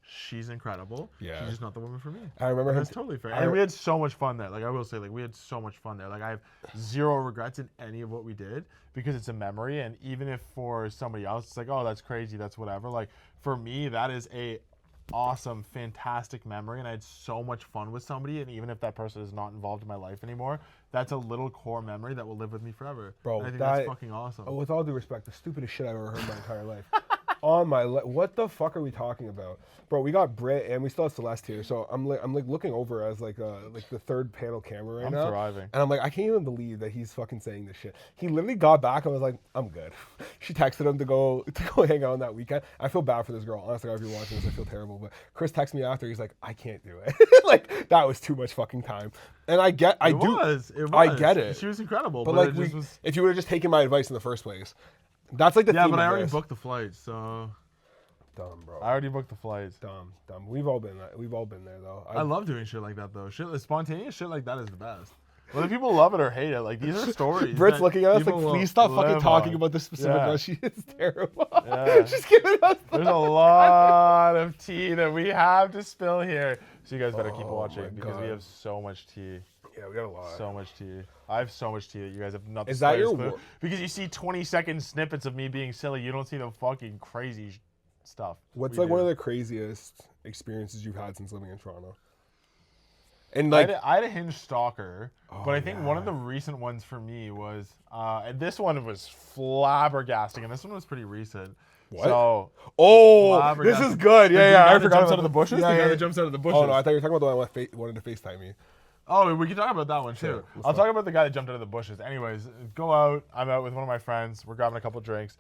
She's incredible. Yeah. She's just not the woman for me. I remember him. That's totally fair. And we had so much fun there. Like I will say, like we had so much fun there. Like I have zero regrets in any of what we did because it's a memory. And even if for somebody else it's like, oh, that's crazy, that's whatever. Like for me, that is a awesome, fantastic memory. And I had so much fun with somebody. And even if that person is not involved in my life anymore, that's a little core memory that will live with me forever. Bro, And I think that- that's fucking awesome. Oh, with all due respect, the stupidest shit I've ever heard in my entire life. On my what the fuck are we talking about, bro? We got Britt and we still have Celeste here, so I'm like looking over as like the third panel camera right I'm now, thriving. and I'm like I can't even believe that he's fucking saying this shit. He literally got back and was like, I'm good. She texted him to go hang out on that weekend. I feel bad for this girl, honestly. If you're watching this, I feel terrible. But Chris texted me after. He's like, I can't do it. Like that was too much fucking time. And I get It was. I get it. She was incredible. But But, like it just was. if you would have just taken my advice in the first place, that's like the Yeah, theme but of I already this. booked the flight, so Dumb, bro. I already booked the flights. Dumb. We've all been there though. I love doing shit like that though. Spontaneous shit like that is the best. Whether people love it or hate it, like these are stories. Britt's that looking at us like, people will please stop fucking live talking on. about this specific Yeah. girl. She is terrible. Yeah. She's giving us. There's a lot of tea that we have to spill here, so you guys better keep Oh watching my because God. we have so much tea. Yeah, we got a lot. So much tea. I have so much tea that you guys have not. Is that your clue. wo- Because you see 20-second snippets of me being silly. You don't see the fucking crazy stuff. What's we like one do. of the craziest experiences you've had since living in Toronto? And I like, had a hinge stalker, but I think one of yeah. the recent ones for me was, and this one was flabbergasting, and this one was pretty recent. What? So, oh, this is good. Yeah, The yeah. guy I that forgot jumps about out of the bushes. Yeah, The guy yeah. that jumps out of the bushes. Oh no, I thought you were talking about the one that wanted to FaceTime me. Oh, we can talk about that one too. Sure, let's I'll talk. talk about the guy that jumped out of the bushes. Anyways, go out. I'm out with one of my friends. We're grabbing a couple drinks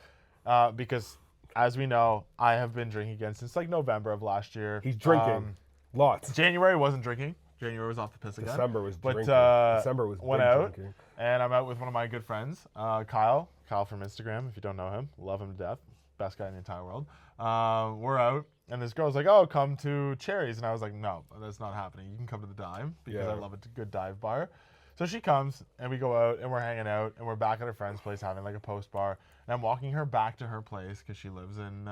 because, as we know, I have been drinking again since like November of last year. He's drinking lots. January wasn't drinking. January was off the piss again. December was But drinking. December was went big out, drinking. and I'm out with one of my good friends, Kyle. Kyle from Instagram. If you don't know him, love him to death. Best guy in the entire world. We're out, and this girl's like, "Oh, come to Cherries," and I was like, "No, that's not happening. You can come to the Dime because Yeah. I love a good dive bar." So she comes, and we go out, and we're hanging out, and we're back at her friend's place having like a post bar, and I'm walking her back to her place because she lives in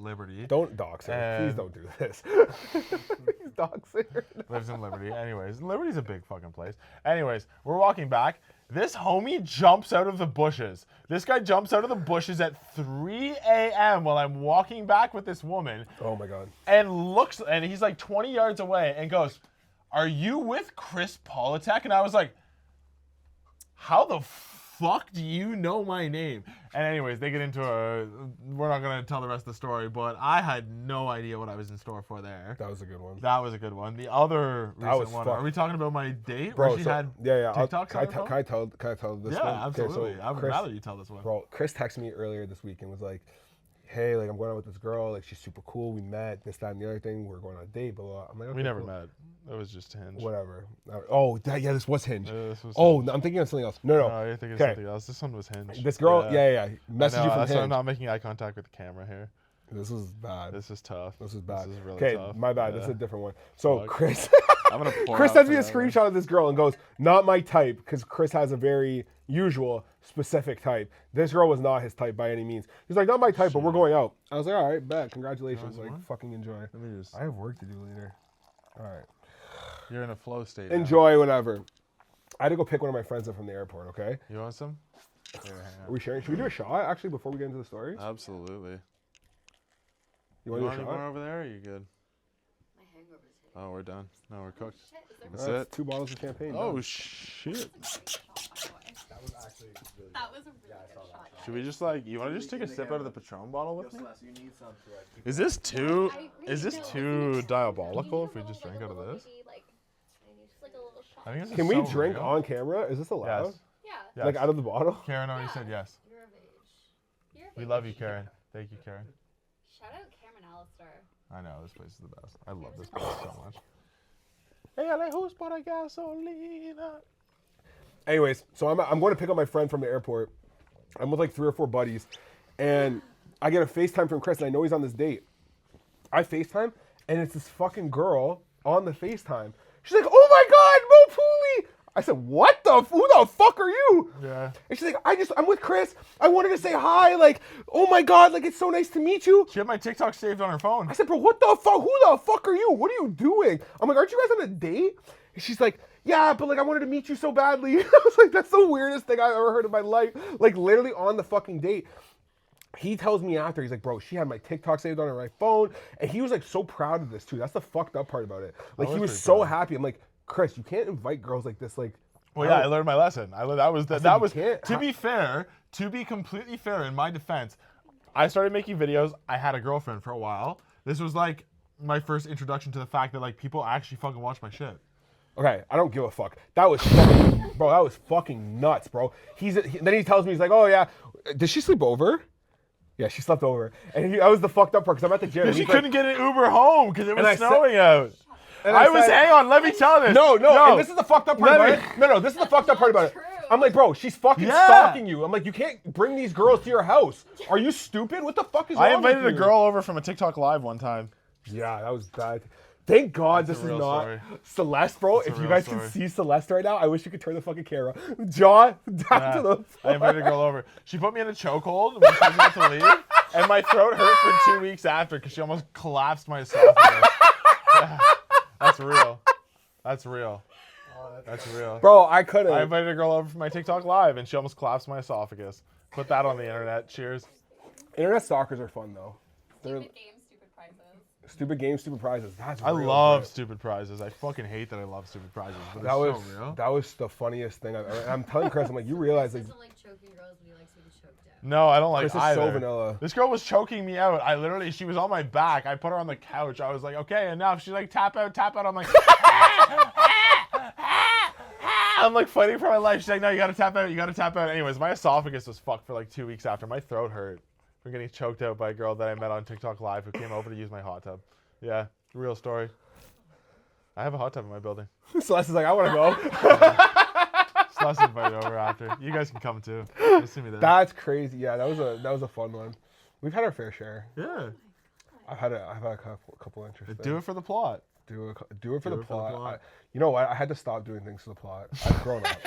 Liberty. Don't dox her. Please And- don't do this. Please dox her. Lives in Liberty. Anyways, Liberty's a big fucking place. Anyways, we're walking back, This homie jumps out of the bushes. This guy jumps out of the bushes at 3 a.m. while I'm walking back with this woman. Oh my God. And looks, and he's like 20 yards away and goes, "Are you with Chris Poletek?" And I was like, "How the fuck do you know my name?" And anyways, they get into we're not going to tell the rest of the story, but I had no idea what I was in store for there. That was a good one. That was a good one. The other recent one, are we talking about my date Bro, where she had TikTok? Can I tell this one? Yeah, absolutely. Okay, so I would rather you tell this one. Bro, Chris texted me earlier this week and was like, "Hey, like I'm going out with this girl. Like she's super cool. We met. This, that, and the other thing. We're going on a date. Blah blah." I'm like, okay, We never cool. met. It was just Hinge. Whatever. Oh, this was Hinge. This was Oh, Hinge. no, I'm thinking of something else. No. No, you're thinking of Okay. something else. This one was Hinge. This girl, yeah. I Messaged know, you from that's why I'm Hinge. not making eye contact with the camera here. This was bad. This is tough. This is bad. This is really okay, tough. my bad. Yeah. This is a different one. So Fuck. Chris, I'm gonna pour Chris out sends me a for that one. screenshot of this girl and goes, "Not my type," because Chris has a very usual, specific type. This girl was not his type by any means. He's like, "Not my type, but we're going out." I was like, "All right, bet. Congratulations. Like, fucking enjoy." Let me just. I have work to do later. All right. You're in a flow state. now. Enjoy whenever. I had to go pick one of my friends up from the airport. Okay. You want some? Here, hang Are on. we sharing? Should we do a shot actually before we get into the story? Absolutely. You You want to want do a any more shot? over there? Or are you good? My hangover's hitting. Oh, we're done. No, we're cooked. Shit, is there That's That's it. 2 bottles of champagne. Oh done. shit. That was actually really That was a really good shot. Should we just like? You want to just take a sip out of the Patron bottle with me? You need some to keep Is this too? I really Is this don't. too Isn't diabolical You if we need a just drink little, out of like, a this? little baby, like, tiny, just like a little shot. I think this is Can we so drink real. on camera? Is this allowed? Yes. Yeah. Yes. Like out of the bottle? Karen already said yes. You're of age. You're of We age. love you, Karen. Thank you, Karen. Shout out Cameron Alistair. I know this place is the best. I love this place so much. Hey, Ale, who's para gasolina? Anyways, so I'm going to pick up my friend from the airport. I'm with like 3 or 4 buddies, and I get a FaceTime from Chris, and I know he's on this date. I FaceTime, and it's this fucking girl on the FaceTime. She's like, "Oh my God, Moe Pooli!" I said, "What the? Who the fuck are you?" Yeah. And she's like, I'm with Chris. I wanted to say hi. Like, oh my God, like it's so nice to meet you. She had my TikTok saved on her phone. I said, "Bro, what the fuck? Who the fuck are you? What are you doing?" I'm like, "Aren't you guys on a date?" And she's like, "Yeah, but like I wanted to meet you so badly." I was like, "That's the weirdest thing I've ever heard in my life." Like literally on the fucking date. He tells me after, he's like, "Bro, she had my TikTok saved on her phone." And he was like so proud of this too. That's the fucked up part about it. Like he was was pretty so proud. happy. I'm like, "Chris, you can't invite girls like this." Like, Well, yeah, I learned my lesson. That was said that you was can't to be fair, to be completely fair in my defense. I started making videos. I had a girlfriend for a while. This was like my first introduction to the fact that like people actually fucking watch my shit. Okay, I don't give a fuck. That was fucking, bro, that was fucking nuts, bro. Then he tells me, he's like, "Oh yeah, did she sleep over?" Yeah, she slept over. And that was the fucked up part because I'm at the gym. She He's couldn't get an Uber home because it was I said- snowing out. and I was. said- Hang on, let me tell this. No, and this is the fucked up part Let about me- it. No, this is the fucked up part about it. True. I'm like, "Bro, she's fucking Yeah. stalking you." I'm like, "You can't bring these girls to your house. Are you stupid? What the fuck is wrong I invited with a you?" girl over from a TikTok live one time. Yeah, that was bad. Thank God That's this a is real not story. Celeste, bro. That's a If you real guys story. can see Celeste right now, I wish you could turn the fucking camera. Jaw down to the I invited a girl over. She put me in a chokehold when she was about to leave, and my throat hurt for 2 weeks after because she almost collapsed my esophagus. Yeah, that's real. That's real. That's real. Bro, I couldn't. I invited a girl over for my TikTok live, and she almost collapsed my esophagus. Put that on the internet. Cheers. Internet stalkers are fun though. They're Stupid games, stupid prizes. stupid games, stupid prizes. That's I real, love bro. stupid prizes. I fucking hate that I love stupid prizes, but That was it's so real. that was the funniest thing I've ever. And I'm telling Chris, I'm like, you realize like Doesn't like choking girls, but he likes being choked out. No, I don't like Chris is either. so vanilla. This girl was choking me out. She was on my back. I put her on the couch. I was like, okay, enough. She's like, tap out, tap out. I'm like, I'm like fighting for my life. She's like, no, you gotta tap out, you gotta tap out. Anyways, my esophagus was fucked for like 2 weeks after. My throat hurt from getting choked out by a girl that I met on TikTok Live who came over to use my hot tub. Yeah, real story. I have a hot tub in my building. Celeste is like, I want to go. Celeste invited over after. You guys can come too. You'll see me there. That's crazy. Yeah, that was a fun one. We've had our fair share. Yeah. I've had a couple interesting. Do it for the plot. Do it for Do the it for the plot. plot. You know what? I had to stop doing things for the plot. I've grown up.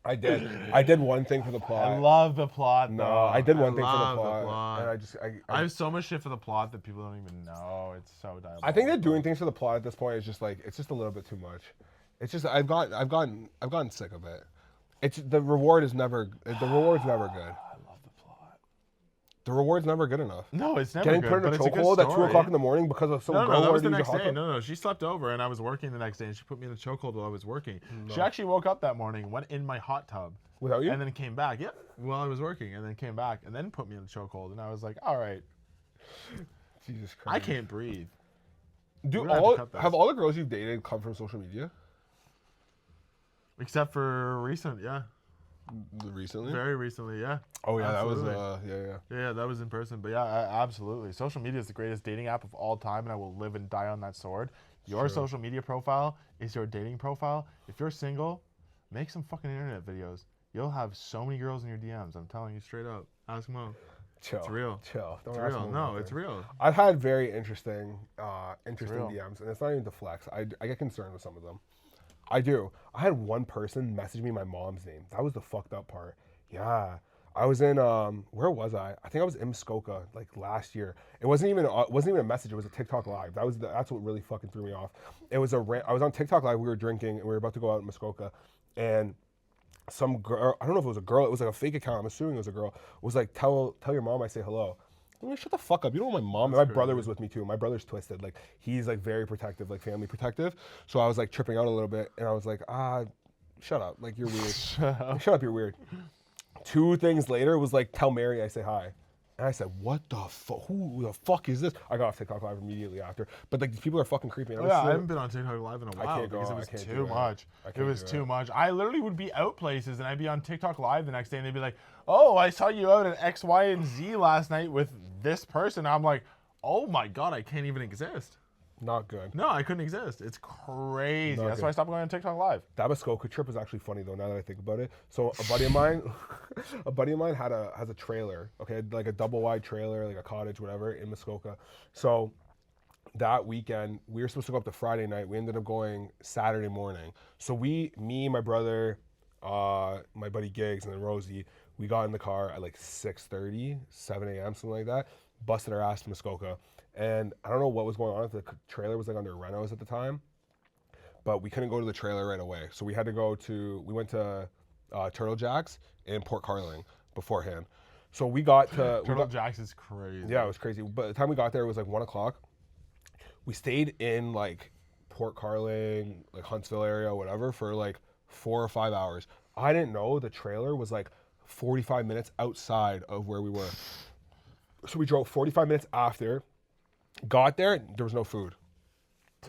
I did one thing for the plot. I love the plot. No, though. I did one thing for the love plot, and I have so much shit for the plot that people don't even know. It's so diabolical. I think that doing things for the plot at this point is just like it's just a little bit too much. It's just I've gotten sick of it. It's the reward is never. The reward's never good. I love the plot. The reward's never good enough. No, it's never Getting good, put in but a it's a good chokehold at 2 story. o'clock in the morning because of some No, girl that was the wanted to use next a hot day. tub? No, she slept over, and I was working the next day, and she put me in a chokehold while I was working. No. She actually woke up that morning, went in my hot tub, Without you? and then came back. Yep, while I was working, and then came back, and then put me in a chokehold, and I was like, all right, Jesus Christ. I can't breathe. Do We're gonna have to cut this. have all the girls you've dated come from social media? Except for recent, yeah. Recently? Very recently, yeah. Oh yeah, Absolutely. that was yeah. Yeah, that was in person. But yeah, absolutely. Social media is the greatest dating app of all time, and I will live and die on that sword. Your True. social media profile is your dating profile. If you're single, make some fucking internet videos. You'll have so many girls in your DMs. I'm telling you straight up. Ask Mo. Chill. It's real. Chill. Don't It's ask real. me No, about it's that. real. I've had very interesting real. DMs, and it's not even to flex. I get concerned with some of them. I do. I had one person message me my mom's name. That was the fucked up part. Yeah. I was in where was I? I think I was in Muskoka like last year. It wasn't even a message. It was a TikTok live. That's what really fucking threw me off. It was I was on TikTok live. We were drinking and we were about to go out in Muskoka, and some girl. I don't know if it was a girl. It was like a fake account. I'm assuming it was a girl. Was like, tell your mom I say hello. I'm like, shut the fuck up. You don't know my mom. And my brother was with me too. My brother's twisted. Like he's like very protective, like family protective. So I was like tripping out a little bit, and I was like, shut up. Like you're weird. Shut up. You're weird. 2 things later, it was like, tell Mary I say hi. And I said, what the fuck? Who the fuck is this? I got off TikTok live immediately after. But like, these people are fucking creepy. And Yeah, I haven't been on TikTok live in a while can't go because it on. was I can't too do it. much. I It can't was do too it. much. I literally would be out places and I'd be on TikTok live the next day and they'd be like, oh, I saw you out at X, Y, and Z last night with this person. I'm like, oh my God, I can't even exist. Not good. No, I couldn't exist. It's crazy. Not That's good. why I stopped going on TikTok live. That Muskoka trip was actually funny though. Now that I think about it, so a buddy of mine has a trailer. Okay, like a double wide trailer, like a cottage, whatever, in Muskoka. So that weekend we were supposed to go up to Friday night. We ended up going Saturday morning. So me, my brother, my buddy Giggs, and then Rosie, we got in the car at like 6:30, 7 a.m., something like that. Busted our ass to Muskoka. And I don't know what was going on. The trailer was like under renos at the time, but we couldn't go to the trailer right away. So we went to Turtle Jack's in Port Carling beforehand. So we got to Turtle Jacks is crazy. yeah, it was crazy. But by the time we got there, it was like 1 o'clock. We stayed in like Port Carling, like Huntsville area, whatever, for like 4 or 5 hours. I didn't know the trailer was like 45 minutes outside of where we were. So we drove 45 minutes after. Got there, there was no food.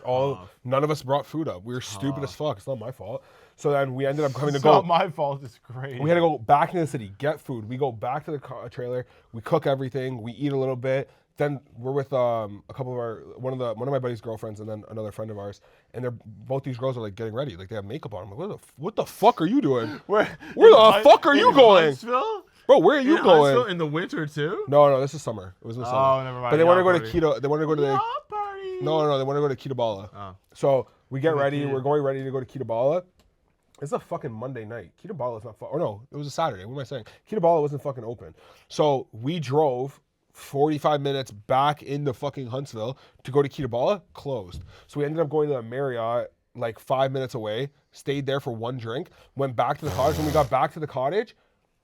None of us brought food up. We were stupid as fuck. It's not my fault. So then we ended up having to It's go. not my fault. It's crazy. We had to go back into the city, get food. We go back to the trailer. We cook everything. We eat a little bit. Then we're with a couple of one of my buddy's girlfriends and then another friend of ours. And both these girls are like getting ready. Like they have makeup on. I'm like, what the fuck are you doing? Where the fuck are you going? Huntsville? Bro, where are you In going? Huntsville in the winter too? No, this is summer. It was in the summer. Oh, never mind. But they want to go to Yacht party. Keto. They want to go to the. Yacht party. No, they want to go to Kitabala. Oh. So we get ready. Kita. We're going ready to go to Kitabala. It's a fucking Monday night. Kitabala is not. Or no, it was a Saturday. What am I saying? Kitabala wasn't fucking open. So we drove 45 minutes back into fucking Huntsville to go to Kitabala. Closed. So we ended up going to the Marriott like 5 minutes away. Stayed there for one drink. Went back to the cottage. When we got back to the cottage,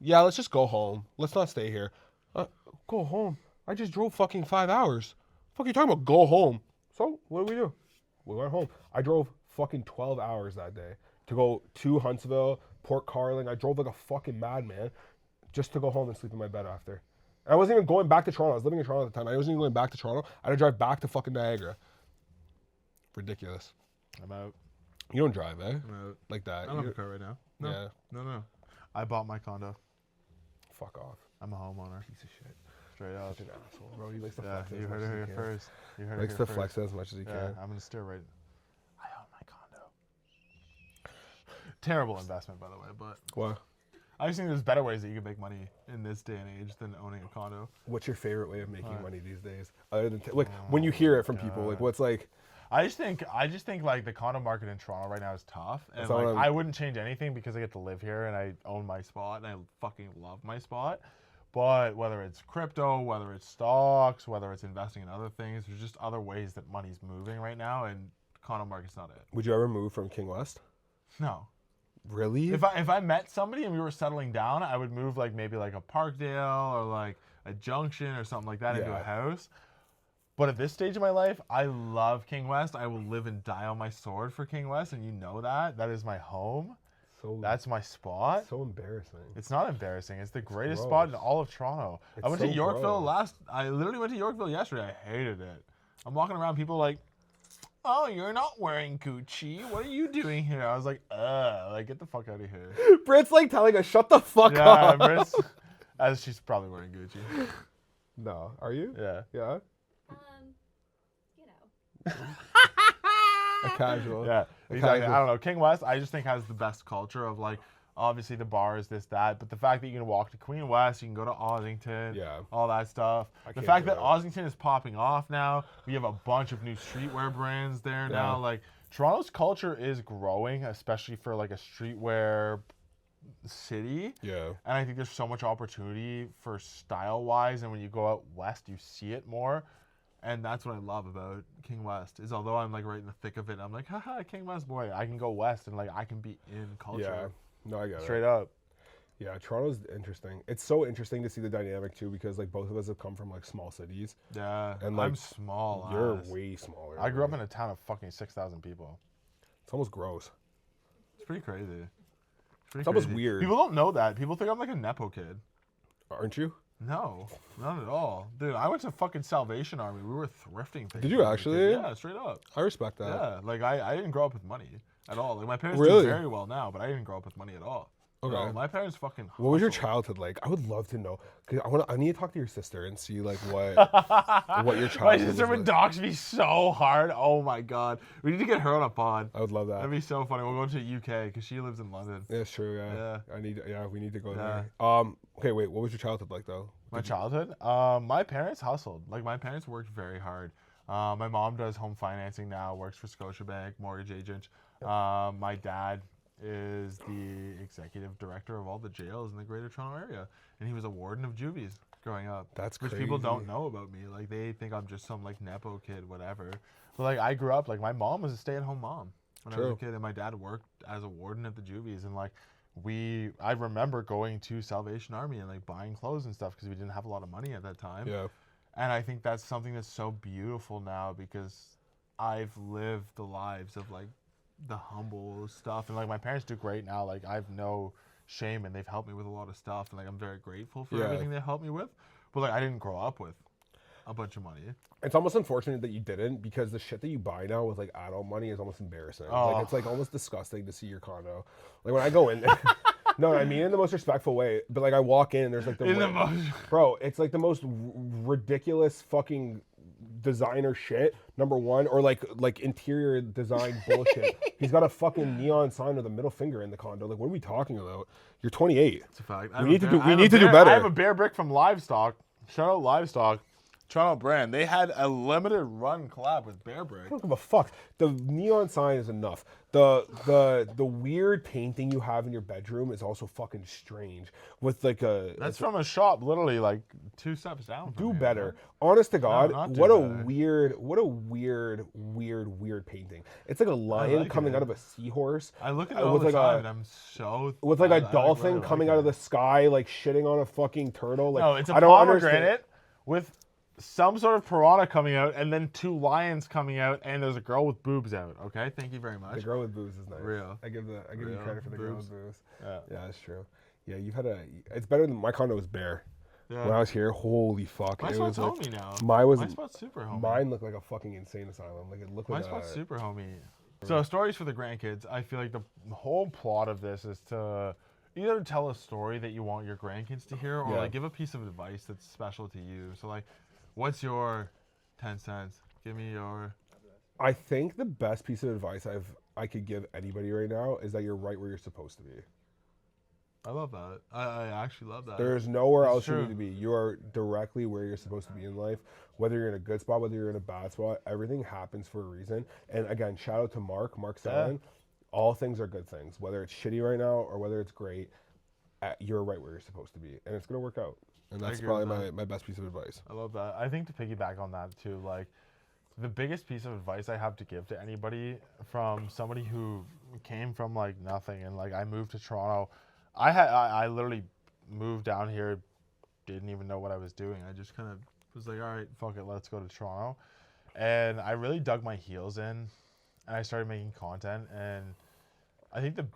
yeah, let's just go home. Let's not stay here. Go home. I just drove fucking 5 hours. Fuck you talking about? Go home. So what did we do? We went home. I drove fucking 12 hours that day to go to Huntsville, Port Carling. I drove like a fucking madman just to go home and sleep in my bed after. And I wasn't even going back to Toronto. I was living in Toronto at the time. I wasn't even going back to Toronto. I had to drive back to fucking Niagara. Ridiculous. I'm out. You don't drive, eh? I'm out. Like that. I don't have a car right now. No. Yeah. No. I bought my condo. Fuck off. I'm a homeowner. Piece of shit. Straight up. Such an asshole, bro. He likes to Yeah, flex it you as heard much it as he here can. first. You heard Likes it to here flex first. it as much as he Yeah, can. I'm gonna steer right. I own my condo. Terrible investment, by the way, but What? I just think there's better ways that you can make money in this day and age than owning a condo. What's your favorite way of making money these days? Other than like when you hear it from people, like what's like? I just think like the condo market in Toronto right now is tough, and That's all like I'm- I wouldn't change anything because I get to live here and I own my spot and I fucking love my spot. But whether it's crypto, whether it's stocks, whether it's investing in other things, there's just other ways that money's moving right now, and condo market's not it. Would you ever move from King West? No, Really? If I met somebody and we were settling down, I would move like maybe like a Parkdale or like a Junction or something like that into a Yeah. house. But at this stage of my life, I love King West. I will live and die on my sword for King West, and you know that. That is my home. So That's my spot. so embarrassing. It's not embarrassing. It's the greatest gross. spot in all of Toronto. I It's went so to Yorkville gross. I literally went to Yorkville yesterday. I hated it. I'm walking around, people like, oh, you're not wearing Gucci. What are you doing here? I was like, like, get the fuck out of here. Brit's like telling us, shut the fuck Yeah, up. Britt's, as she's probably wearing Gucci. No, are you? Yeah. Yeah. You know. A casual. Yeah, A exactly. casual. I don't know. King West, I just think has the best culture of like, obviously the bars, this, that, but the fact that you can walk to Queen West, you can go to Ossington, Yeah. all that stuff. The can't fact do that that. Ossington is popping off now, we have a bunch of new streetwear brands there now. Yeah. Like, Toronto's culture is growing, especially for like a streetwear city. Yeah. And I think there's so much opportunity for style-wise, and when you go out west, you see it more. And that's what I love about King West, is although I'm like right in the thick of it, I'm like, haha, King West boy. I can go west and like I can be in Yeah. culture. No, I get Straight it. up. Yeah, Toronto's interesting. It's so interesting to see the dynamic too, because like both of us have come from like small cities. Yeah. And, I'm like, small. You're ass. way smaller. I grew up than in me. a town of fucking 6,000 people. It's almost gross. It's pretty crazy. It's almost weird. People don't know that. People think I'm like a Nepo kid. Aren't you? No, not at all. Dude, I went to fucking Salvation Army. We were thrifting things. Did you when I was a actually? kid. Yeah, straight up. I respect that. Yeah, like I didn't grow up with money at all. Like my parents Really? do very well now, but I didn't grow up with money at all. Okay. No, my parents fucking. What was your hustled. childhood like? I would love to know. Cause I need to talk to your sister and see like what your childhood My was sister would like. dox me so hard. Oh my god, we need to get her on a pod. I would love that. That'd be so funny. We'll go to UK because she lives in London. Yeah, it's true. Yeah. Yeah. We need to go Yeah. there. Okay, wait. What was your childhood like though? My childhood, my parents hustled. Like my parents worked very hard. My mom does home financing now, works for Scotiabank, mortgage agent. My dad is the executive director of all the jails in the Greater Toronto Area, and he was a warden of juvies growing up. That's which people don't crazy. know about me. Like they think I'm just some like nepo kid, whatever. But like I grew up like my mom was a stay-at-home mom when I was a True. kid, and my dad worked as a warden at the juvies, and like. I remember going to Salvation Army and like buying clothes and stuff because we didn't have a lot of money at that time. Yeah. And I think that's something that's so beautiful now because I've lived the lives of like the humble stuff, and like my parents do great now. Like I have no shame, and they've helped me with a lot of stuff, and like I'm very grateful for Yeah. everything they helped me with. But like I didn't grow up with a bunch of money. It's almost unfortunate that you didn't, because the shit that you buy now with like adult money is almost embarrassing. Oh. Like it's like almost disgusting to see your condo. Like when I go in there, no, I mean in the most respectful way. But like I walk in, and there's like In the most, bro, it's like the most ridiculous fucking designer shit. Number one, or like interior design bullshit. He's got a fucking neon sign with a middle finger in the condo. Like what are we talking about? You're 28. it's a fact. We need to do better. I have a bear brick from Livestock. Shout out Livestock. Toronto brand. They had a limited run collab with Bear Brick. I don't give a fuck. The neon sign is enough. The weird painting you have in your bedroom is also fucking strange. With like a That's from a shop literally like 2 steps down. from do here, better. man. Honest to God, not do what a better. weird painting. It's like a lion like coming it. out of a seahorse. I look at it all with the like time, a and I'm so with like I a really dolphin like coming it. out of the sky, like shitting on a fucking turtle. Like No, it's a I don't pomegranate understand. with some sort of piranha coming out, and then 2 lions coming out, and there's a girl with boobs out. Okay, thank you very The much. girl with boobs is nice. Real. I give you Real. credit for the girl Boobs. with boobs. Yeah. Yeah, that's true. Yeah, you've had it's better than my condo was bare. Yeah. When I was here, holy fuck. My it spot's was like, homey now. mine was My spot's super homey. mine looked like a fucking insane asylum. Like it looked My like spot's a, super homey. So stories for the grandkids. I feel like the whole plot of this is to either tell a story that you want your grandkids to hear, or Yeah. like give a piece of advice that's special to you. So like, what's your 10 cents? Give me your. I think the best piece of advice I could give anybody right now is that you're right where you're supposed to be. I love that. I actually love that. There's nowhere It's else you true. need to be. You are directly where you're supposed to be in life. Whether you're in a good spot, whether you're in a bad spot, everything happens for a reason. And again, shout out to Mark Sellin. All things are good things. Whether it's shitty right now or whether it's great, you're right where you're supposed to be. And it's going to work out. And that's agree probably with my best piece of advice. I love that. I think to piggyback on that too, like the biggest piece of advice I have to give to anybody from somebody who came from like nothing and like I moved to Toronto. I literally moved down here, didn't even know what I was doing. I just kind of was like, all right, fuck it, let's go to Toronto. And I really dug my heels in and I started making content. And I think the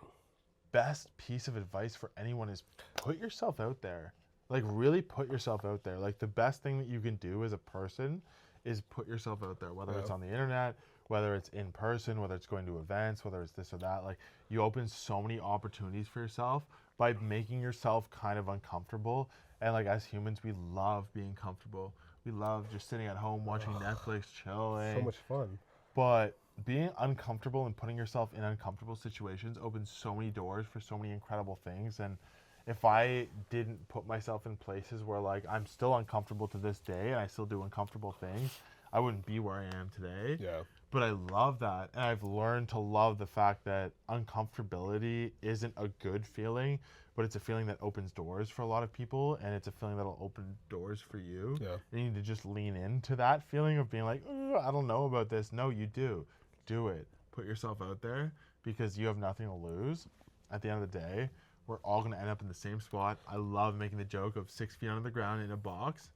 best piece of advice for anyone is put yourself out there. Like really put yourself out there. Like the best thing that you can do as a person is put yourself out there, whether it's on the internet, whether it's in person, whether it's going to events, whether it's this or that. Like you open so many opportunities for yourself by making yourself kind of uncomfortable. And like as humans, we love being comfortable. We love just sitting at home watching Netflix, chilling. So much fun. But being uncomfortable and putting yourself in uncomfortable situations opens so many doors for so many incredible things. And if I didn't put myself in places where like I'm still uncomfortable to this day and I still do uncomfortable things, I wouldn't be where I am today. Yeah. But I love that. And I've learned to love the fact that uncomfortability isn't a good feeling, but it's a feeling that opens doors for a lot of people. And it's a feeling that'll open doors for you. Yeah. You need to just lean into that feeling of being like, I don't know about this. No, you do. Do it. Put yourself out there because you have nothing to lose. At the end of the day, we're all going to end up in the same spot. I love making the joke of 6 feet under the ground in a box.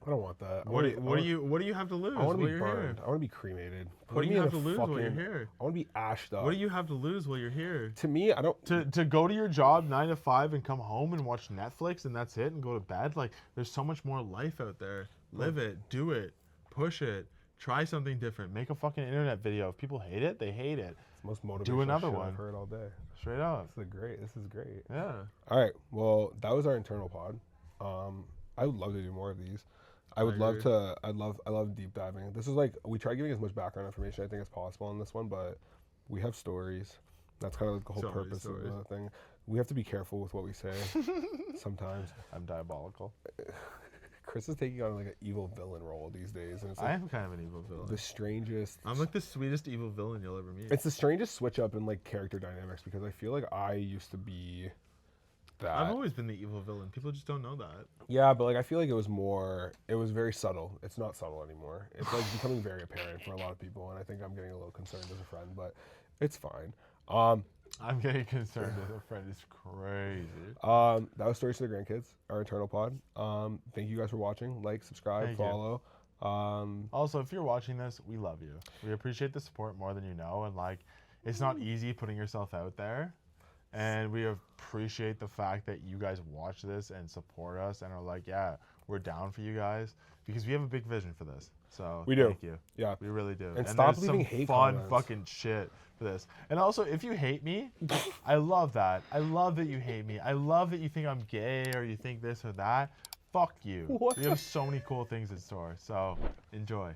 I don't want that. What do you have to lose? I want to while be you're burned. here? I want to be cremated. What do you have to lose while you're here? I want to be ashed up. What do you have to lose while you're here? To me, I don't. To go to your job 9 to 5 and come home and watch Netflix and that's it and go to bed? Like, there's so much more life out there. Live it. Do it. Push it. Try something different. Make a fucking internet video. If people hate it, they hate it. It's the most motivational Do another shit one. I've heard all day. Straight up. This is great. Yeah. All right. Well, that was our internal pod. I would love to do more of these. I love deep diving. This is like, we try giving as much background information I think as possible on this one, but we have stories. That's kind of like the whole purpose of the thing. We have to be careful with what we say sometimes. I'm diabolical. Chris is taking on like an evil villain role these days. And it's I like am kind of an evil villain. the strangest. I'm like the sweetest evil villain you'll ever meet. It's the strangest switch up in like character dynamics because I feel like I used to be that. I've always been the evil villain. People just don't know that. Yeah, but like I feel like it was very subtle. It's not subtle anymore. It's like becoming very apparent for a lot of people, and I think I'm getting a little concerned as a friend, but it's fine. I'm getting concerned as a friend. It's crazy. That was Stories to the Grandkids, our internal pod. Thank you guys for watching. Like, subscribe, Thank you. follow. Also, if you're watching this, we love you. We appreciate the support more than you know, and like, it's not easy putting yourself out there. And we appreciate the fact that you guys watch this and support us and are like, yeah, we're down for you guys because we have a big vision for this. So We do. Thank you. Yeah. We really do. And stop there's leaving some hate fun comments. fucking shit for this. And also, if you hate me, I love that. I love that you hate me. I love that you think I'm gay or you think this or that. Fuck you. What? We have so many cool things in store. So enjoy.